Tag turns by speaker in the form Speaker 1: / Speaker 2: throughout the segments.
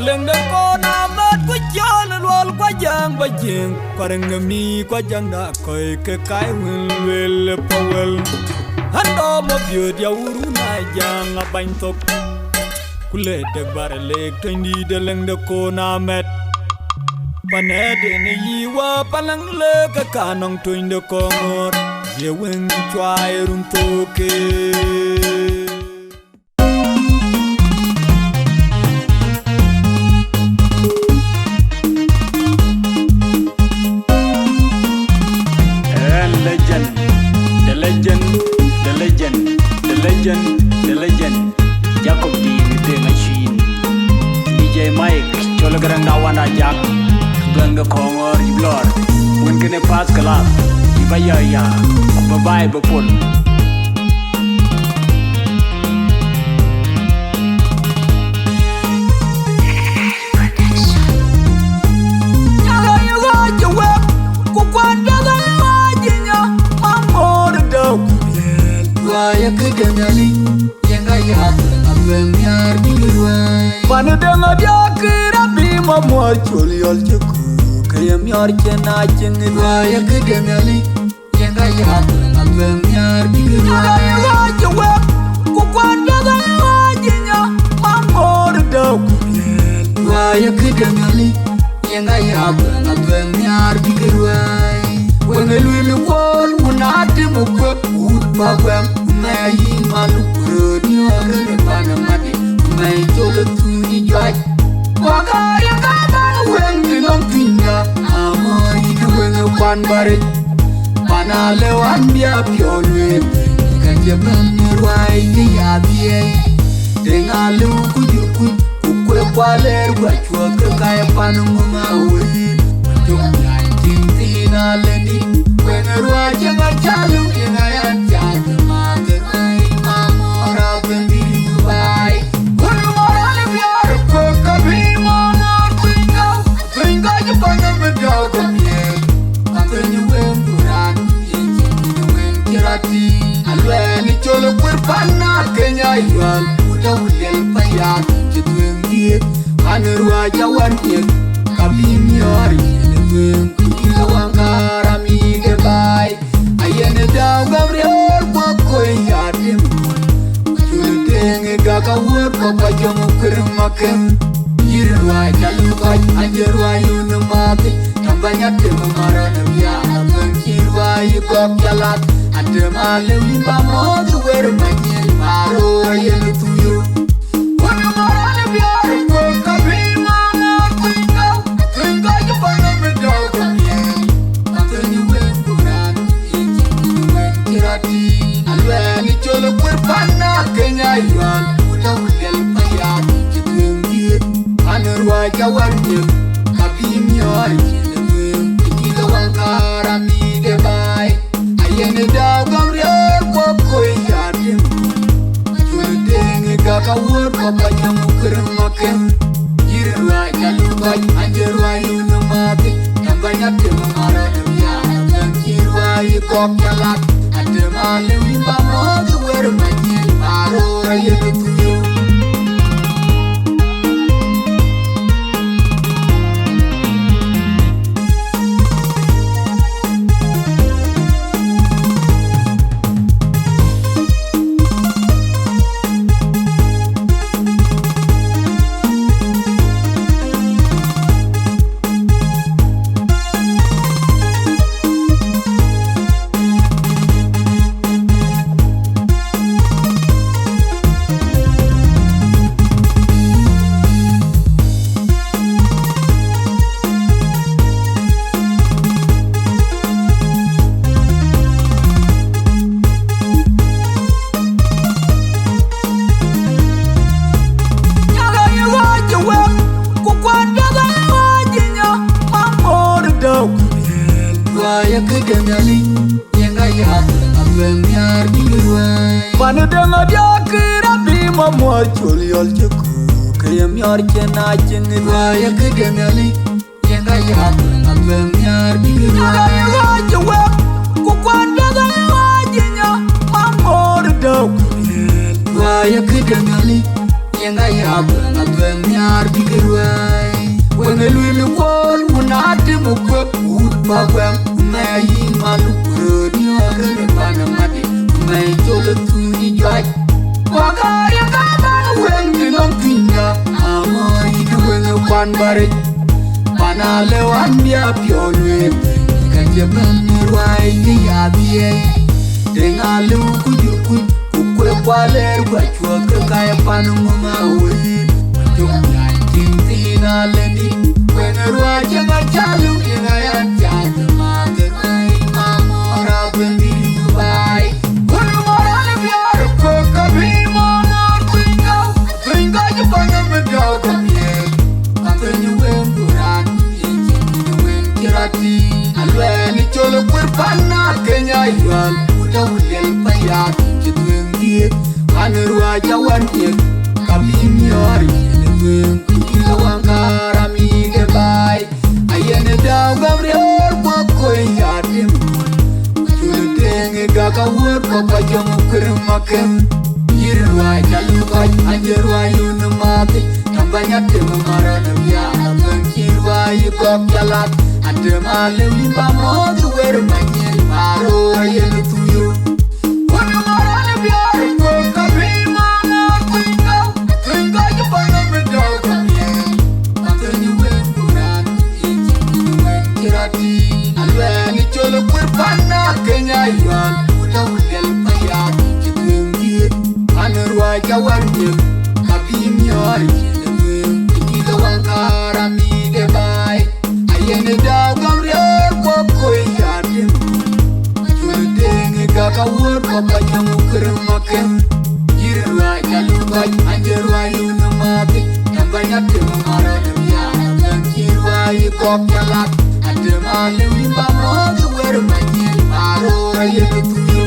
Speaker 1: leng de ko na mat ku chol lol kwa jang ba jing kwarang mi kwa jang da koi ke kai wel powel hando mo byod ya uru na jang ban tok kule de bar lek tindi de leng de ko na met panede ne yiwa palang le ka kanong tuinde ko ngor ye wen chwai rum toke
Speaker 2: The legend, Jacob D. the machine. DJ Mike, Cholagaranga Wana Jack, Ganga Kongor, Iblor, when can a pass class, Ibaya, Babai Bapul.
Speaker 1: Panu denga dia kira bima mual choliol cuku kaya miar cena cengit
Speaker 3: Waya kedengali yang gaya abang miar biru
Speaker 1: Nagaya jawab kukwanda gaya wajinya mamor dau kulel
Speaker 3: Waya kedengali yang gaya abang miar biru
Speaker 1: Wengelwi wol unati mukwe
Speaker 3: Udbabam mayi malu Rodi wagale panamati May chole tuni jai
Speaker 1: Wakaya kabang
Speaker 3: Wengi nong pinga Amari duwenge panbare
Speaker 1: Panale wan biya
Speaker 3: Pionwe Kajaban nirwai Niyabiye
Speaker 1: Dengalu kujurku kukwe kwaler Wachwa kaya panungunga we
Speaker 3: Jumlai tintina lendi
Speaker 1: Wengerwa jenga chalu Yenga ya chalu
Speaker 3: Magerai mamora bendiru bai
Speaker 1: Unumorale biar Kukabima mar Twinga Twinga jepanya bedau
Speaker 3: Kamye Kampenye wemburan Yenjini wemkirati
Speaker 1: Alweni cholo kwirpana Kenya yual
Speaker 3: Uda ulel payat Jitwemgie
Speaker 1: Anerwa jawan yek
Speaker 3: Kabim yori Yenewem Kukila wangara mige bai
Speaker 1: Ayene daw Gabriel Wakoy yadim
Speaker 3: Denge gaka wur papa jomo kermaken Yirwai jalukaj anjerwai unumati Tambanya tema marana biya Abang kirwai kok jalat Adem alewi bamotu wer manyel Maro ayenu tuyo
Speaker 1: Unumorale biar Kukabima mar Twinga Twinga jepanya bedau
Speaker 3: Kamye Kampenye wemburan Yenjini wemkirati
Speaker 1: Alweni cholo kwirpana Kenya yual
Speaker 3: Uda ulel payat Jitwemgie
Speaker 1: Anerwa jawan yek
Speaker 3: Kabim yori Yenewem Kukila wangara mige bai
Speaker 1: Ayene daw Gabriel Wakoy yadim
Speaker 3: Denge gaka wur papa jomo kermaken
Speaker 1: Yirwai jalukaj
Speaker 3: Anjerwai unumati Tambanya tema marana biya Abang kirwai kok jalat
Speaker 1: Adem alewi bamotu wer manyel
Speaker 3: Maro ayenu tuyo Waya kedengali yang gaya abang miar biru
Speaker 1: Panu denga dia kira bima mual choliol cuku kaya miar cena cengit
Speaker 3: Waya kedengali yang gaya abang miar biru
Speaker 1: Nagaya jawab kukwanda gaya wajinya mamor dau kulel
Speaker 3: Waya kedengali yang gaya abang weng nyar bigirwai weng elwil wol unate mukwek ut pagwem mayi malu rodi agre panamadi may chole tuni jai wagaya kaban weng dinong pinya amoi weng kwan bare panale wan bia pionwe kajeban mirwai ya bie dengalu kujuku kukwe kwaler kwa chwaka kaya panu mawe jumla tintina lendi wenerwa janga chalu kina ya chadu magerwai mamora bendi dubai kunu morale biar ko kabi mamor twinga jupanga medao kamye kantenyu wemburan yenjini wemkirati alweni cholo kwirpana kenya yual utawulel payat chitwengie anerwa jawantiek kabim yori yenewem kukila wankara mige bay ayene daw gabriel kwakoy yadim chule denge gaka wot papa jamu krimakem yirwa jalukaj anjerwa yunumati tambanya tema marana ya abankirwa yikok jalat adema lewi bamotu wer manyel maro ayene tuyo wanu marana biar ko kabima ma twinga jupanga medao kamye antenyu wemburan yenjini wemkirati alweni cholo kwirpana kenya yual utawulel payat chitwengie anerwa jawarnyek kabim yori yenewem kukila wankara mige bay ayene daw gabriel kwakoy yadim chule denge gaka wot papa jamu krimakem yirwa jalukaj anjerwa yunumati tambanya tema marana ya abankirwa yikok jalat adema lewi bamotu wer manyel maro ayene tuyo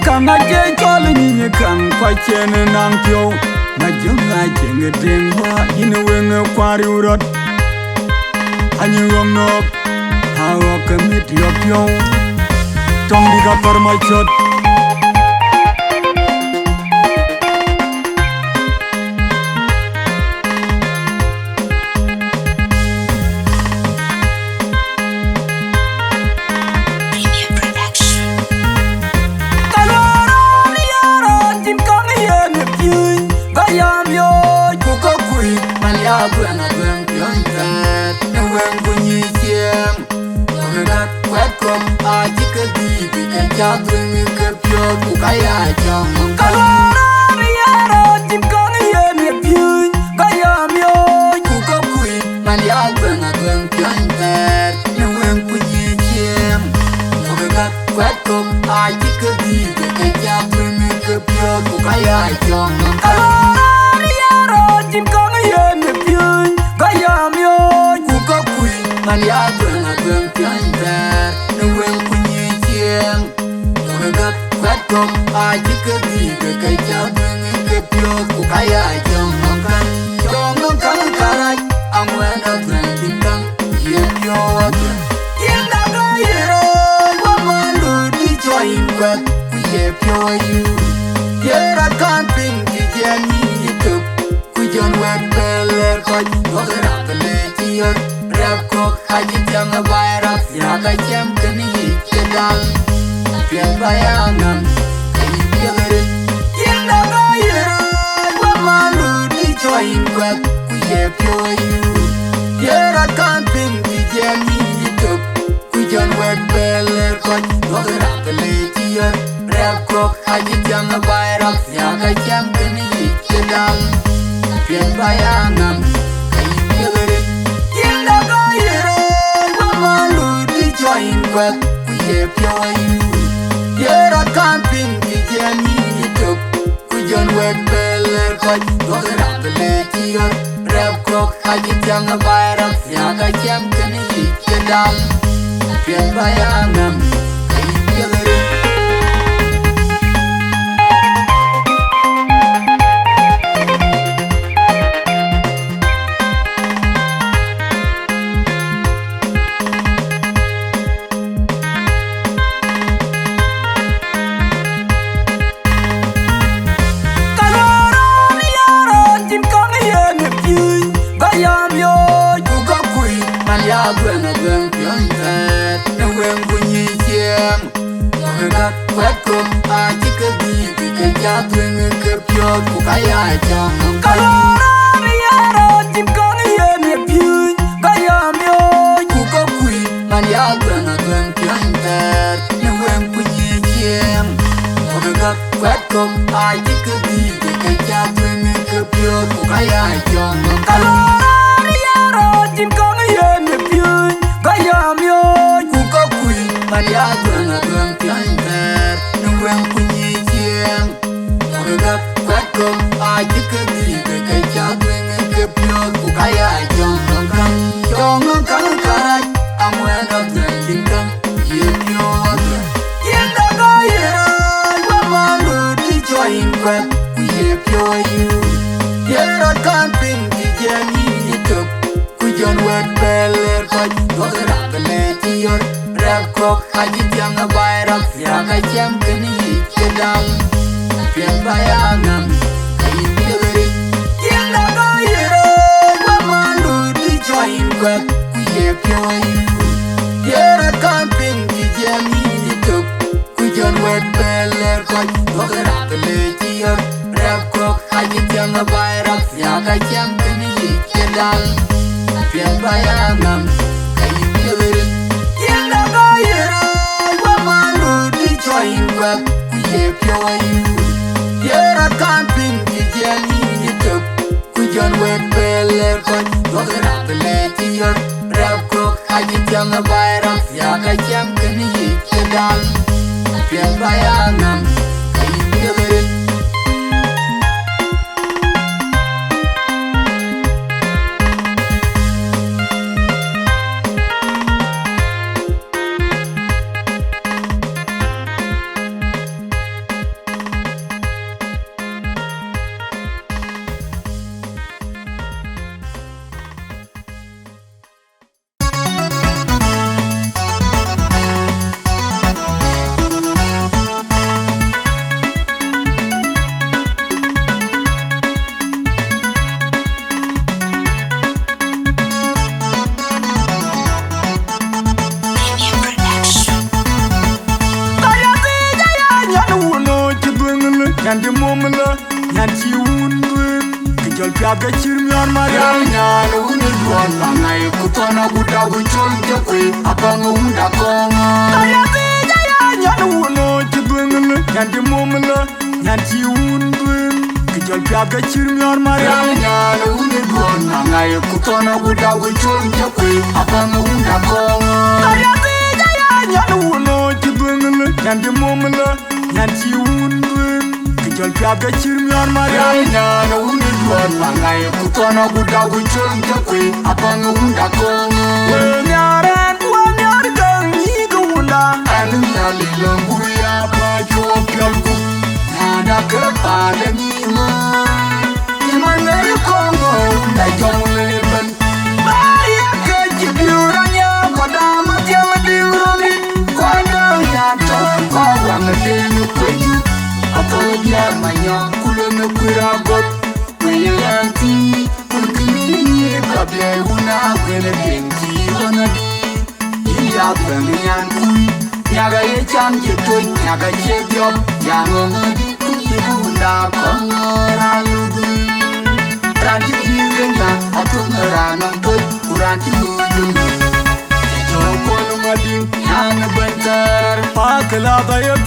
Speaker 1: Kanga je chole ni kan kwa chene nang pyo na junga jenge dengwa yin wenge kwari urot anyi wong nok hawa kemit yo pyo tong diga perma chot
Speaker 3: Gwen gwen piontet wen bunyi kiem oregat kwetkom ajike dibi enjadwen ke pio kukaya jam
Speaker 1: kalora miyaro tim kong yen pyun kayam yo
Speaker 3: kukokui man ya gwen piontet wen bunyi kiem oregat kwetkom ajike dibi enjadwen ke pio kukaya jam
Speaker 1: kalora miyaro tim kong yen pyun kayam yo
Speaker 3: kukokui man ya gwen piontet wen bunyi kiem oregat kwetkom ajike dibi enjadwen ke pio kukaya jam kan karaj amwena gwen tinkang yen yo gwen
Speaker 1: yenda kayero
Speaker 3: wamandu di join kwet kuye pio you yera camping di jeni youtube kujon wet beler koj wogera pele tiyor rap kok haji jang virus ya ka jam keni kedal pian bayangan kayi piagerin
Speaker 1: yenda kayero
Speaker 3: wamandu di join kwet kuye pio you yera camping di kok haji jam bayrak ya ka jam kini kedam pian bayangan kayu gerin tinda kayere mamalu di join kwat kuye pyoyu yera camping di jami tok kujon wet bele koj dogera bele tiyor rap kok haji jam bayrak ya ka jam kini kedam pian bayangan kayu gerin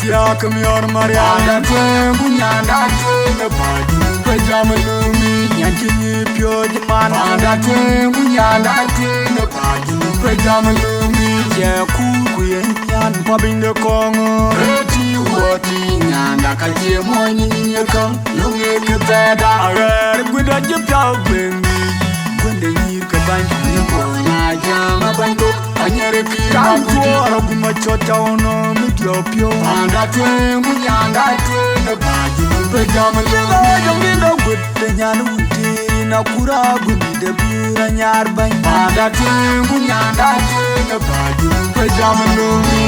Speaker 1: tia kem yor mariana twen bunyanda twen padu pejamalumi nyanchini pyo jman anda twen bunyanda twen padu pejamalumi je ku kuyen nyan pabinde kongo reti woti nyanda kaje moni nyeka lunge ktada arer guda jipta bengi gwende nyir ka banji ni bona jama bango anyere kirantu araguma chota ono midiopio anda twen bunyanda twen padu pejamalumi jongindo gudde nyanu na kura gumi de bura nyar ban anda twen bunyanda twen padu pejamalumi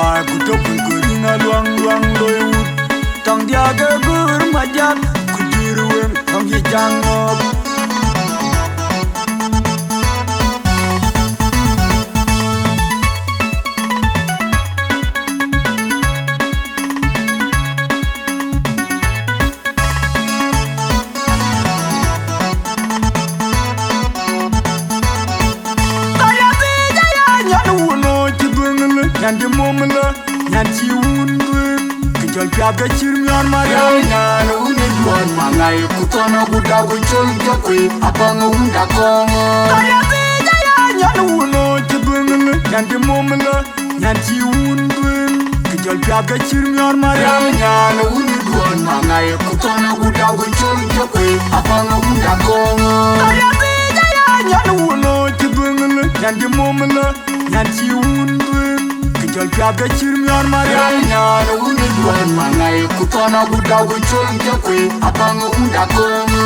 Speaker 1: ay kutopun kuringa luang luang doyut tang dia ke gur majak kudiruem tang ye jangop Nyanji momla, nyanji unwe Kijol piaga chirmion mariana Uni duan mangai kutono buda wichol jakwe Abang unda kongo Kaya jaya nyan uno chibungla Nyanji momla, nyanji unwe Kijol piaga chirmion mariana Uni duan mangai kutono buda wichol jakwe Abang unda kongo Kaya jaya nyan uno chibungla Nyanji momla, nyanji unwe Kijol piaga chirmion mariana Uni duan mangai kutono buda wichol jakwe Abang unda kongo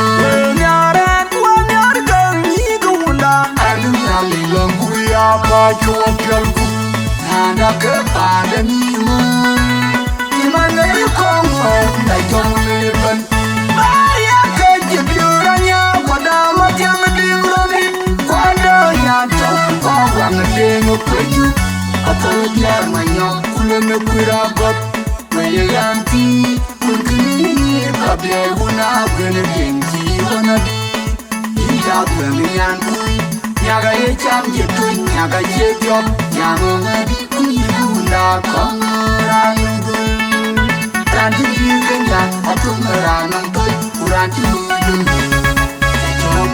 Speaker 1: Nyaren kwa nyar gang higa unda Alu yali longu ya bacho kyalku Nanda ke pandemi Imana yu kongo na jong leban Baya ke jibyuranya Wadama tiang dingroni Kwanda nyanto Kwa wang dengo kweju Apologiar manyok kulene kwiragot Maya yanti kulkini Kabye una gwene genji wanadi Inja gwene yankui Nyaga ye cham jitun Nyaga ye job Nyaga ngadi kuyibunda Kongo rayungul Ranti jingenya Atunga ranangtoy Uranti mujundu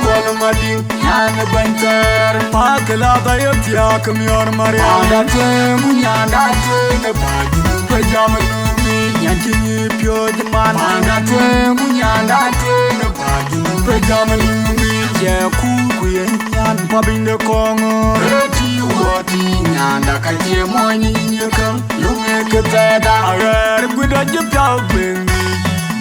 Speaker 1: Kono mading nyane banter Pakela dayo tia kemyor mariana Anda twen bunyanda twen padu pejamalumi Nyanchini pyo jman Anda twen bunyanda twen padu pejamalumi Je kuyen nyan pabinde kongo Reti woti nyanda kaje moni nyeka Lunge ketada arer guda jipta bengi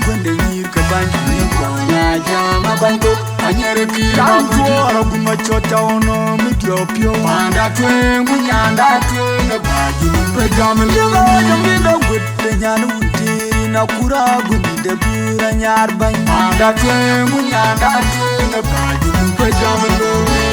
Speaker 1: Gwende nyir ka banji ni bona jama bango Anyere kirantu araguma chota ono midiopio Anda twen bunyanda twen padu pejamalumi Jongindo gudde nyanu untiri na kura gumi de bura nyar ban Anda twen bunyanda twen padu pejamalumi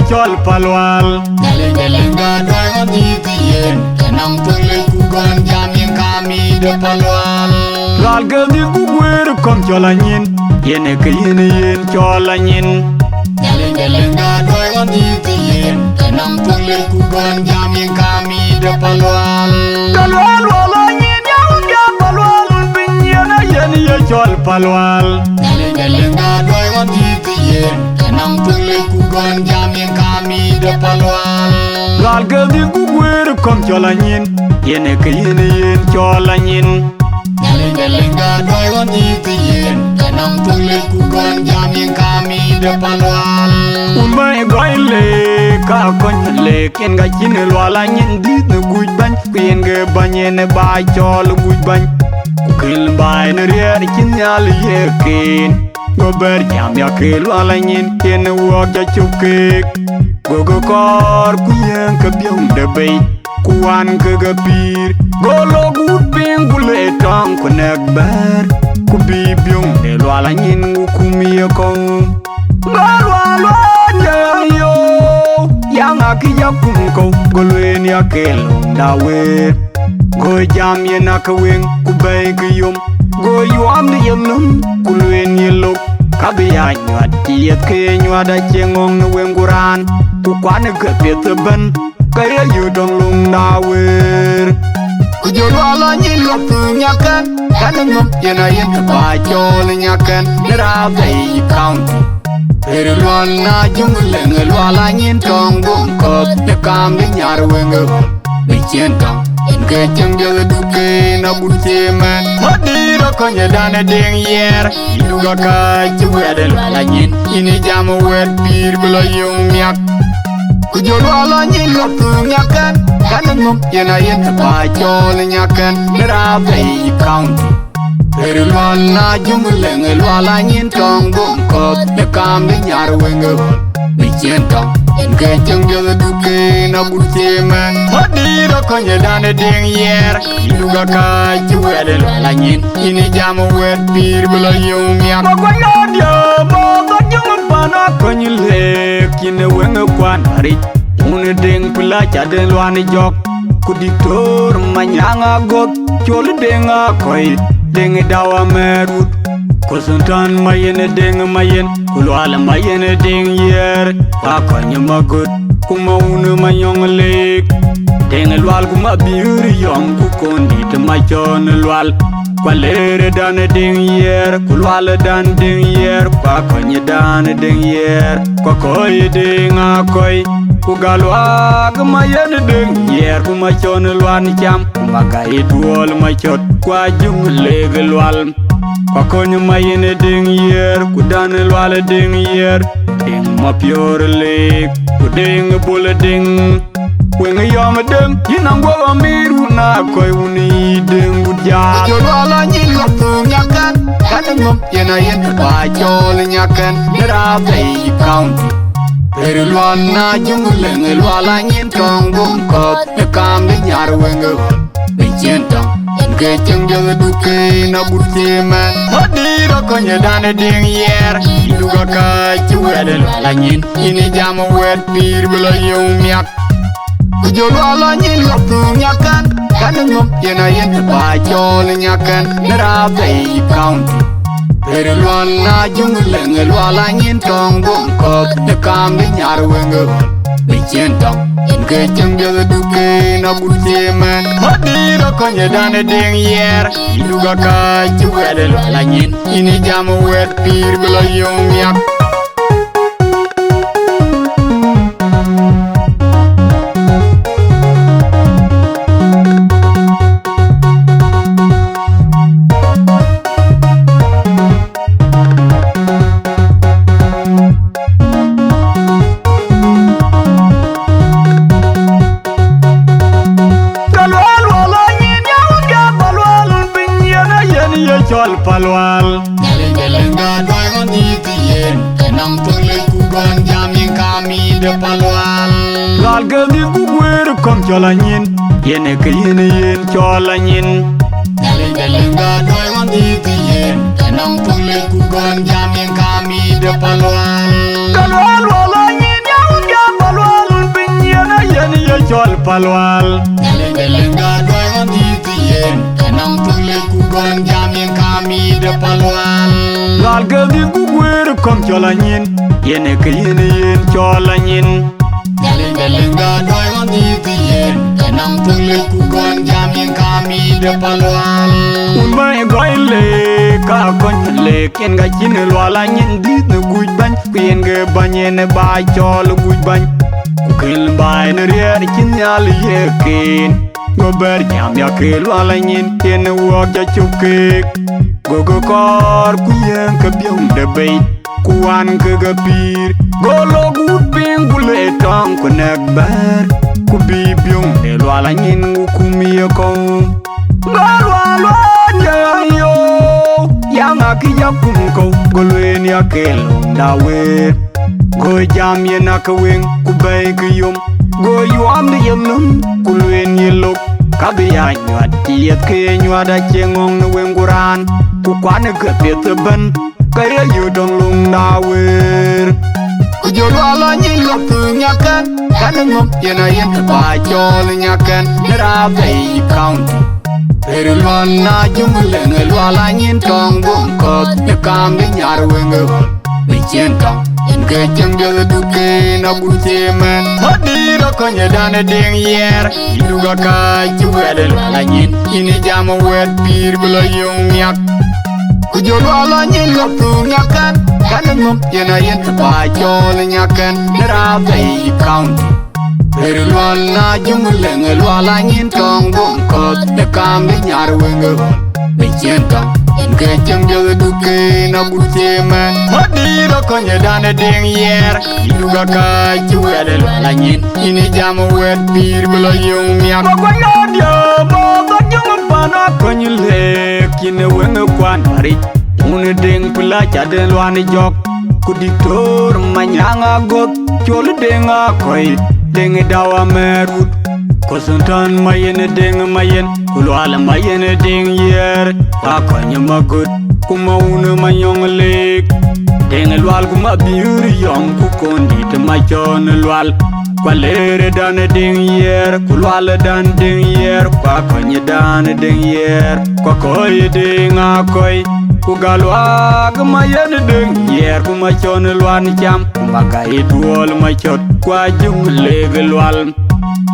Speaker 2: Chol palwal
Speaker 3: Ngelenga doy oditien Kenang tole kugan jamin kami de palwal
Speaker 2: Lal gadi kugwer kom cholanyin Yene ke yene yen cholanyin
Speaker 3: Ngelenga doy oditien Kenang tole kugan jamin kami de palwal
Speaker 2: Kalwal wala nyin yaun ya palwal Pinyena yene ye chol palwal
Speaker 3: Ngelenga doy oditien Kenang tole kugan jamin kami de palwal
Speaker 2: gal ga di gu gwer kom chola nyin yene ke yene yen chola nyin
Speaker 3: Lenga doi wan iti yen kanang tule ku gon jamin kami de palwal
Speaker 2: un mai goi le ka kon le ken ga chin lwala nyin di ne guj ban ken ge banye ba chol guj ban ku kel bai ne rier chin yal ye ken go ber jam ya ke lwala nyin ken wo ja chuke go kor ku yen ka byong de bay kuan ke gapir golo gut ping gule tong ku nek ber ku bi byong de lwala nyin ku mi ko lwala yo yang aki yakum ko golwen ya kel dawe go jam ye na ka wen ku bay ku yum go yuam de yelum ku lwen yelo kabiya nyat tiet ke nyada chengong ne wen guran ku kwan ke pet ban kaya yu dong lung dawer ku jolwala nyin lop nyakan kan ngop yena yen ba jol nyakan ra bay county Perluan na jungle ngelwala nyin tong bum kop ne kam de nyar wenge bichen tong in ke jungle duke na butema hadira konya dana ding yer yuga ka chuwede la nyin ini jamu wet pir blo yung nyak kujolwala nyin lop nyakan kan ngop yena yen ba jol nyakan ra bay county Perluan na jungle ngelwala nyin tong bum kop ne kam de nyar wenge bichen tong in ke jungle duke na butema hadira konya dana ding yer yuga ka chuwede la nyin ini jamu wet pir blo yung nyak
Speaker 1: Makwanya bodo jungun pana
Speaker 2: konyile kine wenge kwan hari une ding pula chaden lwani jok kudiktor manyanga gok chol denga koi deng dawa merut kusuntan mayene deng mayen kulwala mayene deng yer akonya magut kuma unu mayong lek deng lwal kuma biur yong ku kondi te machon lwal kwalere dan deng yer kulwala dan deng yer akonya dan deng yer koy deng akoy kugalwa mayene deng yer kuma chon lwan cham magai duol machot kwa jungle gelwal pakonyo mayene ding yer kudan lwal ding yer ding mapior lek kuding bul ding wen yom ding yinangwa miru na koy uni ding budja
Speaker 3: jolwala nyin lop nyakan kan ngop yena yen ba jol nyakan ra bay county Perluan na jungle ngelwala nyin tong bum kop ne kam de nyar wenge bichen tong in ke jungle duke na butema hadira konya dana ding yer yuga ka chuwede la nyin ini jamu wet pir blo yung nyak ku jolwala nyin lop nyakan kan ngop yena yen ba jol nyakan ra bay county Perluan na jungle ngelwala nyin tong bum kop ne kam de nyar wenge bichen tong in ke jungle duke na butema hadira konya dana ding yer yuga ka chuwede la nyin ini jamu wet pir blo yung nyak
Speaker 2: chol palwal
Speaker 3: Lenga doi wan iti yen kanang tule ku gon jamin kami de palwal
Speaker 2: gal ga di gu gwer kom chola nyin yene ke yene yen chola nyin
Speaker 3: Lenga doi wan iti yen kanang tule ku gon jamin kami de palwal
Speaker 2: kalwal wala nyin yaun ga palwal bin yene yene ye chol palwal
Speaker 3: Lenga doi wan iti yen kanang tule ku gon jamin kami de palwal
Speaker 2: gal ga di gu gwer kom chola nyin yene ke yene yen chola nyin
Speaker 3: Lenga doi wan iti yen kanang tule ku gon jamin kami de palwal
Speaker 2: un mai goi le ka kon le ken ga chin lwala nyin di ne guj ban ken ge banye ne ba chol guj ban Kukil bay na riyan kin nyal yekin Gober nyam ya kil wala nyin kin wak ja chukik Gogo kor kuyen ke biong debay Kuan ke gapir Golo guping gule tong kunek bar Kubi biong nil wala nyin ngukumi ya kong Galwalwa nyayo Yang aki yakum ko Golwen ya kelong dawet Go jam ye na ka wing ku bay ka yum Go yuam de yelum ku luen ye luk Kabi ya nyuat tiet ke nyuat a chengong na wing kuran Ku kwane ka tiet ban Kaya yu dong lung da wir Ku jolo ala nyi luk tu nyakan Kana ngop ye na yen ka ba jol nyakan Nera bay county Pero luan na jumuleng Luala nyin tong bungkot Nekam de nyar wing Bichen tong Ke jengkel duke na butemen Hadira konya dana deng yer Iluga ka juwede lanyin Ini jama wet pir bela yung nyak Kujolo ala nyin loktu nyakan Kana ngop yena yen tepa jol nyakan Nerabe county Pero luan na jumuleng Luala nyin tong bungkot Dekam de nyar wenge Bichen tong Ke jengkel duke na butemen Hadira konya dana deng yer Iluga ka juwede lanyin Ini jama wet pir bela yung nyak Pokoknya dia bawa jama pana konya lek Kine wenge kwan hari Une deng pula cade luane jok Kudiktor manyanga got Chole deng akoi Deng dawa merut Kosuntan mayen deng mayen Kulwala mayen deng yer Kakanya magut Kuma una mayong lek Deng lwal kuma biur yong Kukondi te machon lwal Kwalere dan deng yer Kulwala dan deng yer Kakanya dan deng yer Kwakoy deng akoy Kugalwag mayen deng yer Kumachon lwan cham Kumagai duol machot Kwajung leg lwal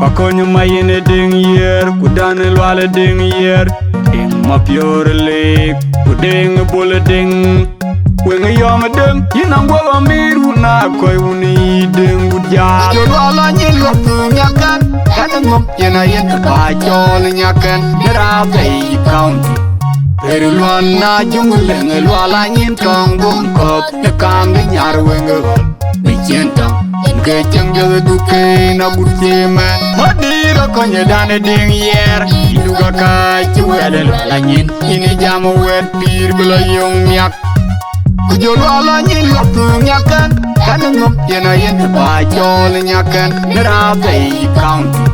Speaker 2: Pakonyo mayene ding yer Kudane lwale ding yer Ding mapiore lik Kuding bole ding Wenge yom ding Yinang wawa miru na koi uni ding budjal Yo lwala nyin loktu nyakan Kana ngop yena yen Bajol nyakan Nerabe county Pero lwan na junguleng Lwala nyin tong bungkot Nekam de nyar wenge Bichen tong Ke jengkel duke na butemen Hadira konya dana deng yer Iluga ka juwede lanyin Ini jama wet pir bela yung nyak Kujolo ala nyin loktu nyakan Kana ngop yena yen bajol nyakan Nerabe county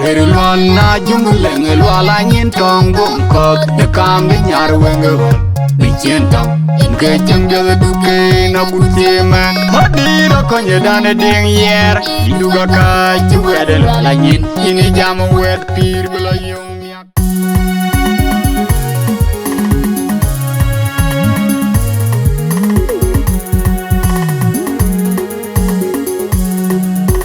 Speaker 2: Pero luan na jumuleng Luala nyin tong bungkot Nekam de nyar wenge Bichen tong Ke jengkel duke na butemen Hadira konya dana deng yer Iluga ka juwede lanyin Ini jama wet pir bela yung nyak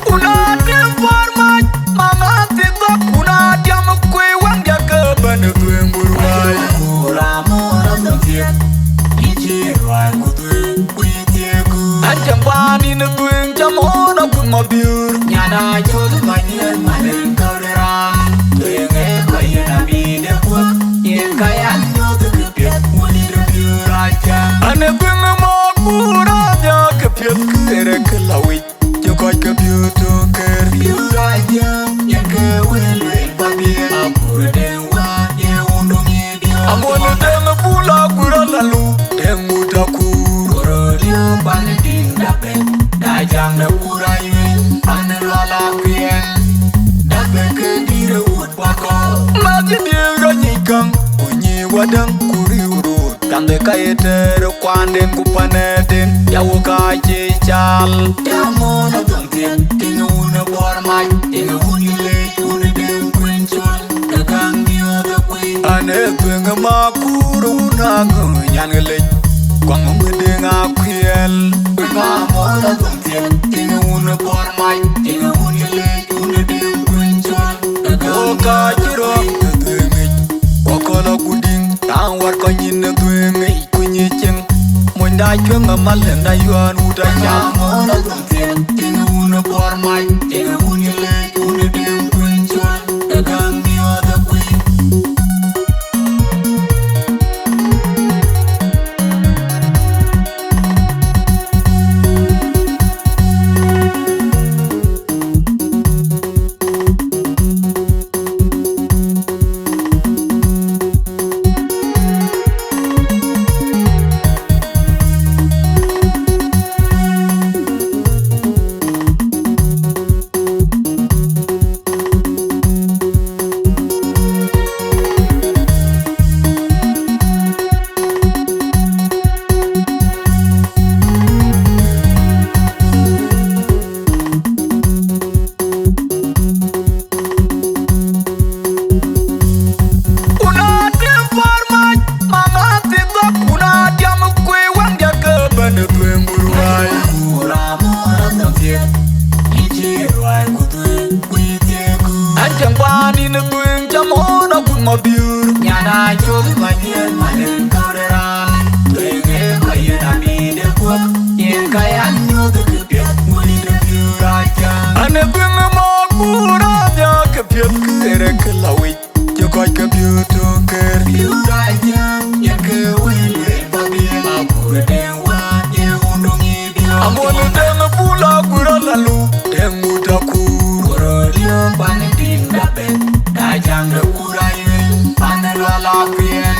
Speaker 2: Kuna tim format Mama tiba kuna diam kue wang dia ke bana tueng burwai Kuramo na tiek Anjang bani na tuing jamo na kuma biur Nyana jod manyer manen kauderan Tuing kaya na bide kuat Yen kaya nyo te kepiat Wali rebiur aja Ane binga makura nya kepiat kere kelawit Jokoi kebiur tuker biur aja Yen kewele babir Apura dewa ye undung ye biur Amone denga pula kura lalu Deng muda kur Bane ding dape Dajang na urayin Ane lala kien Dape ke dire wood wako Maji dira nyikang Unyi wadang kuri urut Kande kaya tere kwanden kupanedin Yawo kaji chal Yamo na tungtin Tinga una bormai Tinga uni lej Uni ding kwenchul Dagang niyo da kwi Ane tuenga makuru na ngunyan lej Kwang ngedeng akuel Ngamona tungtin Tinga una bormai Tinga uni lej Uni ding kwenchul Oka jirok Tuengej Wakola kuding Tang war konyin tuengej Kunyiceng Mwenda chwenga malenda yuan udanya Ngamona tungtin Tinga una
Speaker 3: una por mai tinga uni le una dem queen chol da gang mi oda queen Nyana chốt mà nhiên mà lên cao đê ra Tôi nghe có yên à mi đê quốc Yên cái anh nhớ tôi cứ biết Mua đi đê phiêu ra cha Anh ấy bước ngơ mọt mù ra nhớ cái biết Cứ rê cứ là uy Cho coi cái biểu tôi kê Phiêu ra cha Yên cứ uy lệ và biên Mà bù rê đen hoa Yên hôn đông y biểu À mua lên đen ngơ bù la Cú ra là lù Đen ngủ ta cú Cú rơ điên Bạn ấy tin đã bên Đã chàng rơ cú ra yên Panela la quien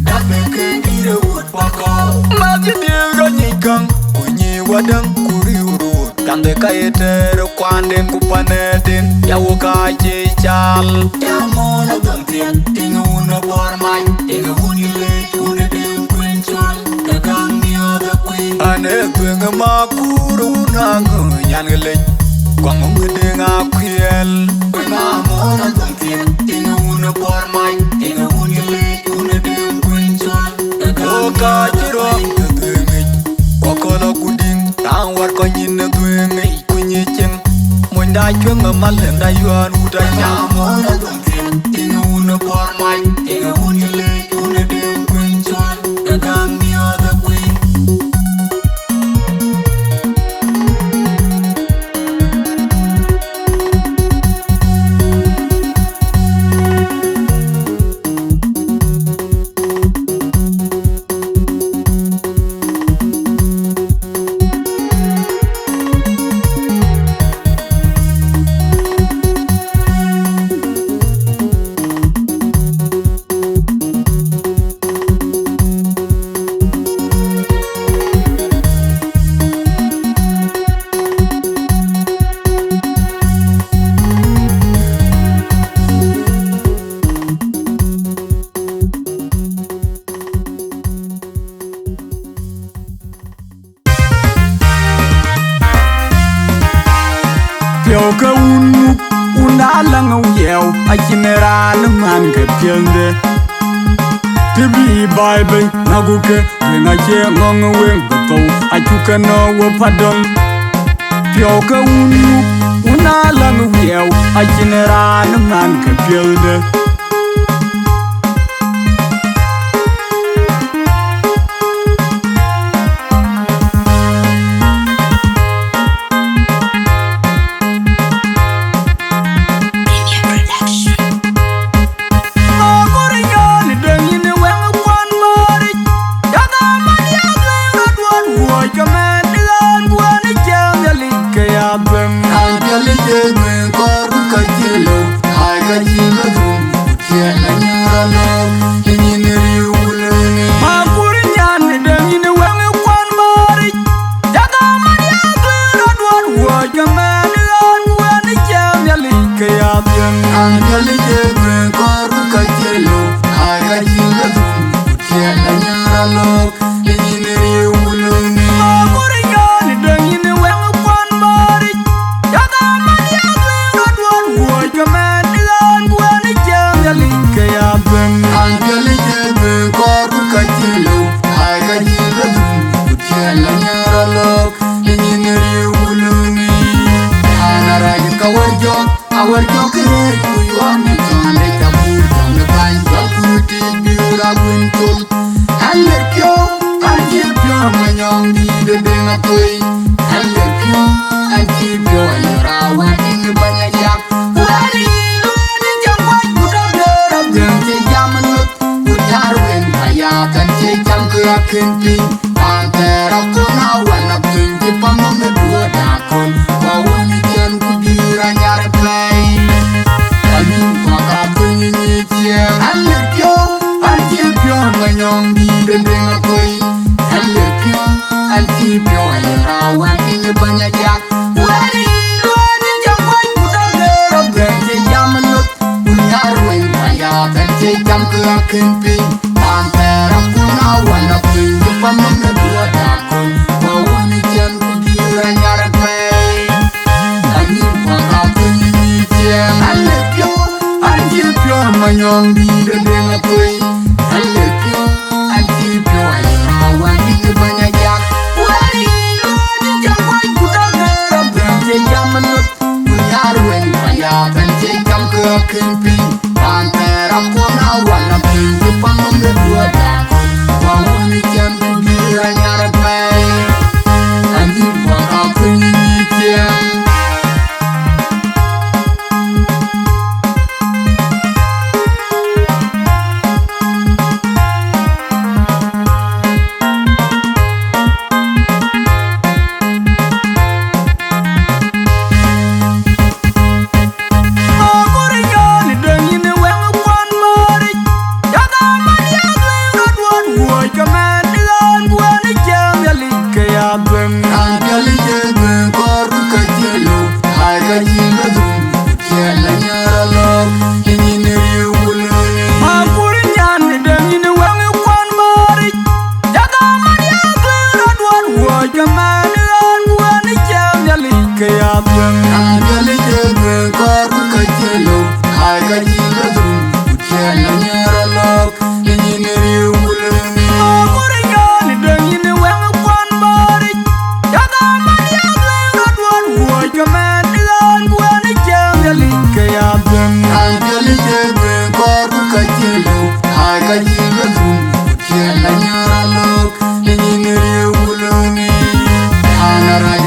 Speaker 3: Da beke kire wood wako Maji diga nyikang Kunyi wadang kuri urut Kande kayetere kwanden kupanedin Ya wuka chichal Ya mona gangtien Tinga una bormai Tinga unile Une dem queen chol Dagang ni oda queen Ane tuenga makuru Unangu yangelej Kwa mungu dinga kuyel Kuna mona gangtien Tinga una bormai Tinga unile Une dem queen chol Oka jiro Tuengi Wakola kuding Tangwar konyine tuengi Kunyi ching Mwenda chunga malenda yuan udaya Mona gangtien Tinga una bormai Tinga unile Une dem queen chol Dagang ni oda queen Piao ka una lang yeo a general man ke piende Tibi Bible naguke nga che ngong wen ko a chuka no wo padon Piao ka una lang yeo a general man ke piende I'm akin ping Pantera kuna wana pingi pamame dua dakon Wawani jan kubira nyare play Amin paka kunyi nyitia Alepyo, antipyo nganyong di dendenga koi Alepyo, antipyo ayarawan inge banyajak Wari jakwai kudagera Bente jamanut Unyarwen maya bente jam ke akin ping Pantera kuna wana pingi pamame dua dakon Wawani jan kubira nyare play Amin paka kunyi nyitia Alepyo, antipyo nganyong di dendenga koi Alepyo, antipyo ayarawan inge banyajak Wari jakwai kudagera Bente jamanut Unyarwen maya bente jam ke akin ping Pantera kuna wana pingi pamame dua dakon Wawani jan kubira nyare play Amin paka kunyi nyitia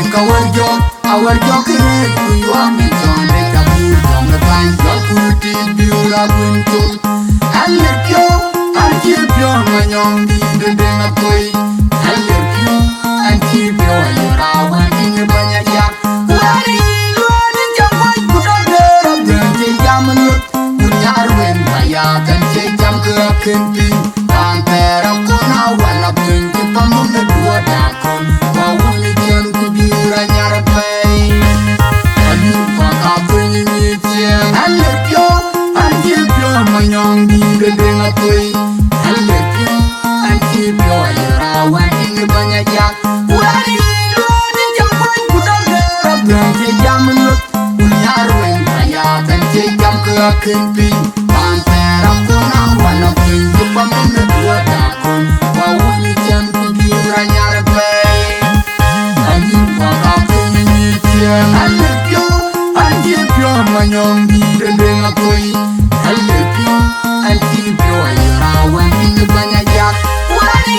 Speaker 3: Our jockey, we want me to make a move from the bank. Your pretty beautiful. I let you, and keep your man on the day of play. I let you, and keep your hour in the banyak. Wari, your wife put a girl of the Yamanut. Unyarwen, Maya, can take them to a camping. Pantera, Kuna, one of them, keep on the door that come. Wawuni can be a yard play. Manyong di dendenga koi Alepyo, antipyo ayarawan inge banyajak Wari jakwai kudagera Bente jamanut Unyarwen maya bente jam ke akin ping Pantera kuna wana pingi pamame dua dakon Wawuni jan kubira nyare play Amin paka kunyi nyitia Alepyo, antipyo manyong di dendenga koi Alepyo, antipyo ayarawan inge banyajak Wari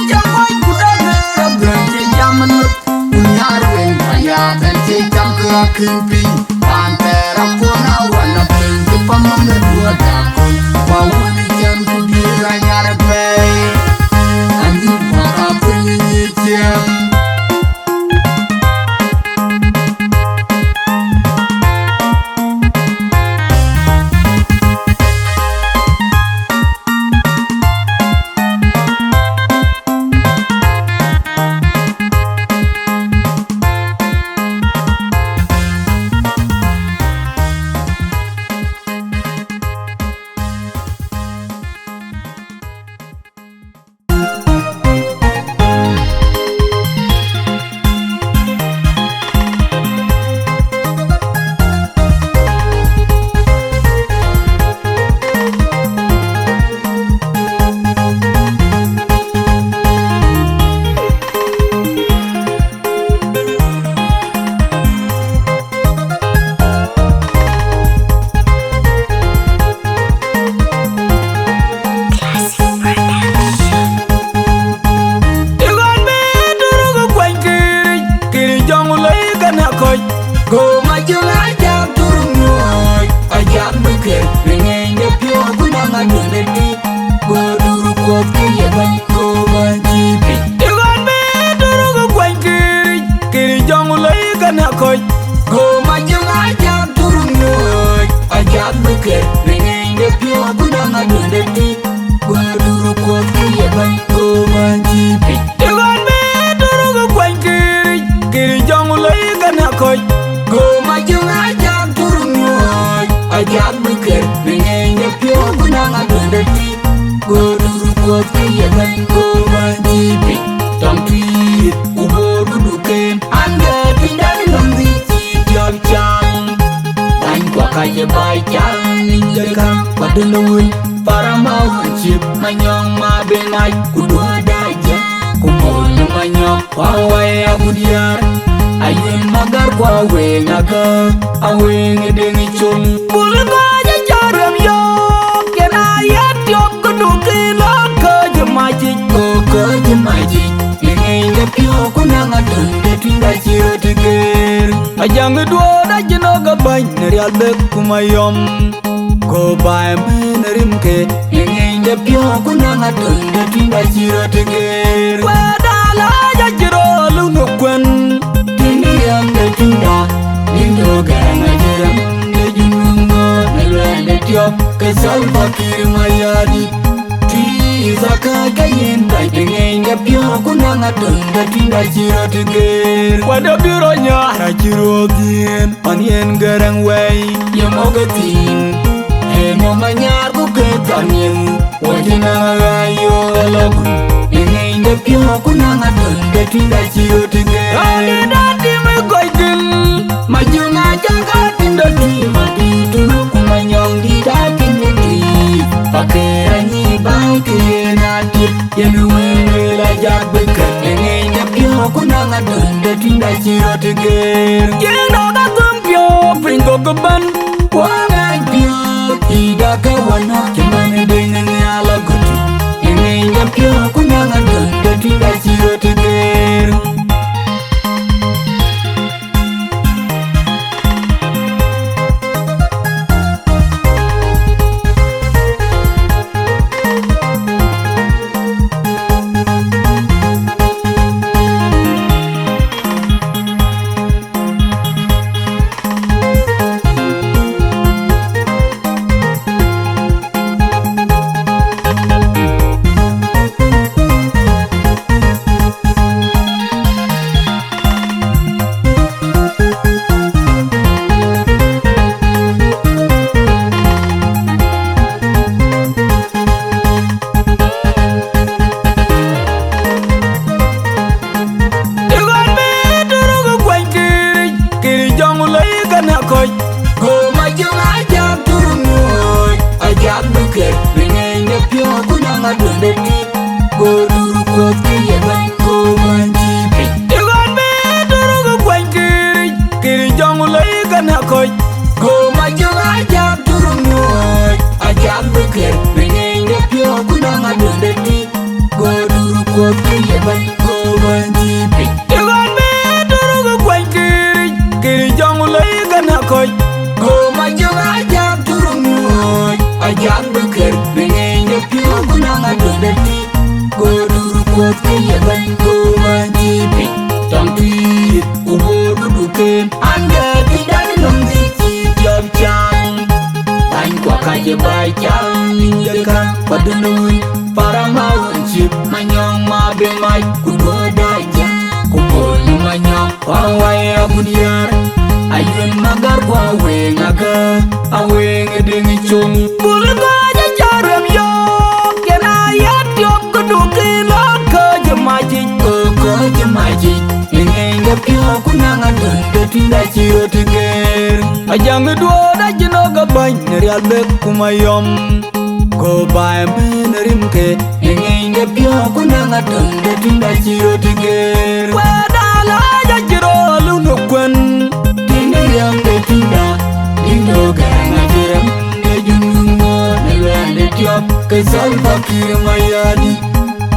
Speaker 3: jakwai kudagera Bente jamanut Unyarwen maya bente jam ke akin ping Pantera kuna wana pingi pamame dua dakon Wawuni jan kubira nyare play Amin paka kunyi nyitia Go my young ajak turun ajak mikir pengen dia pure guna ngadu lagi go dulu kau kaya baik go ban ko ban jipi.
Speaker 1: Iwan me turu go kwan kiri jong lay gana koi.
Speaker 3: Go majung ajak turun nyoy, ajak buker bingenya pio kunang adondati. Go turu kuat kaya ban ko ban jipi. Tong tweet ubor kuduken, anda tindan lambi tiap jam. Ban kwa kaya bai jam ninjakan padulun. Para mau chip manyong mabengai kudua daja. Kumol manyong wawai abudiar. Ayun magar kwa wengaga aweng dengi chung.
Speaker 1: Bulga jaram yo kena yat yo kudukila ke jemaji.
Speaker 3: Ko jemaji yengenga pio kunang adonde tinda chiro tiger.
Speaker 1: Ajang dua da jenoga bain real bek kumayom. Ko bai menerim ke
Speaker 3: yengenga pio kunang adonde tinda chiro tiger.
Speaker 1: Wadala ya jiro lunukwen.
Speaker 3: Yang tinda Indo garang ajaram Nejunungo Nelwende tiop Kesal fakir mayadi Tiza kagayen Bai dengenga pio kunang adonda tinda chiro tiger.
Speaker 1: Wada bironya ra jiro dien Anien garang way
Speaker 3: Yemogatin Hemo manyar kuketanyen Wajina ayo alogun Yengenga pio kunang adonda tinda chiro tiger.
Speaker 1: Dati me goitin
Speaker 3: Majung ajak tinda ti mati tulu kumanyong di datin negeri. Pakeranyi baik natif yenuwe lajak beker yengenga pio kunang adonda tinda chiro tiger.
Speaker 1: Yang doga tumpio Pringo keban
Speaker 3: Wangan pio Ida kawana Kemana dengan nyala guti yengenga pio kunang adonda tinda chiro tiger. Go majung ajak turun nyoy, ajak buker bingenya pio kunang adonde ti. Go duru kuat kaya ban ko ban jipi.
Speaker 1: Iwan me turu go kwan kiri jong lay gana koi.
Speaker 3: Go majung ajak turun nyoy, ajak buker bingenya pio kunang adonde ti. Go duru kuat kaya ban ko ban jipi.
Speaker 1: Iwan me turu go kwan kiri jong lay gana koi.
Speaker 3: Go majung ajak turun nyoy, ajak buker bingenya pio kunang adonde ti. Go duru kuat kaya ban ko ban jipi. Tong tweet ubor kuduken, anda tidak lambi tiap jam. Ban kwa kaya bai jam ninjakan padulun. Para mau chip manyong mabengai kudua daja. Kumpul manyong wawai abudiar. Ayun magar kwa wengaga aweng dengi chung.
Speaker 1: Bulga jaram yo kena yat yo kudukila ke jemaji.
Speaker 3: Ko jemaji yengenga pio kunang adonde tinda chiro tiger.
Speaker 1: Ajang dua da jenoga bain real bek kumayom. Ko bai menerim ke
Speaker 3: yengenga pio kunang adonde tinda chiro tiger.
Speaker 1: Wadala ya jiro lunukwen.
Speaker 3: Yang tinda Indo garang ajaram Nejunungo Nelwende tiop Kesal fakir mayadi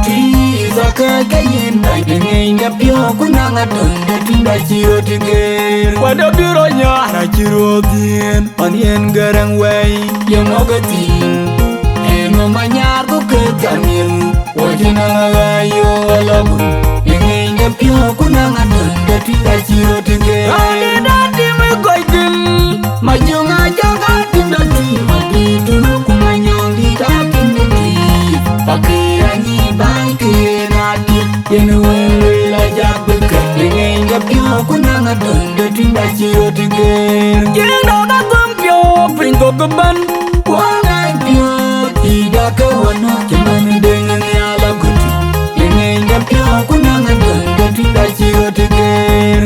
Speaker 3: Tiza kagayen Bai dengenga pio kunang adonde tinda chiro tiger.
Speaker 1: Wada bironya ra jiro dien Anien garang way
Speaker 3: Yemogatin Hemo manyar kuketanyen Wajina ayo alogun yengenga pio kunang adonde tinda chiro tiger.
Speaker 1: Dati me goitin
Speaker 3: Majung ajak tinda ti mati tulu kumanyong di datin negeri. Pakeranyi bai Yenu la jabu ke Dengan gapyo kunang adon Datinda chiro tiger
Speaker 1: Jeno na tumpyo Pringo keban
Speaker 3: Wangai pyo Ida ke wano Cuman dengan yala guti Dengan gapyo kunang adon Datinda chiro tiger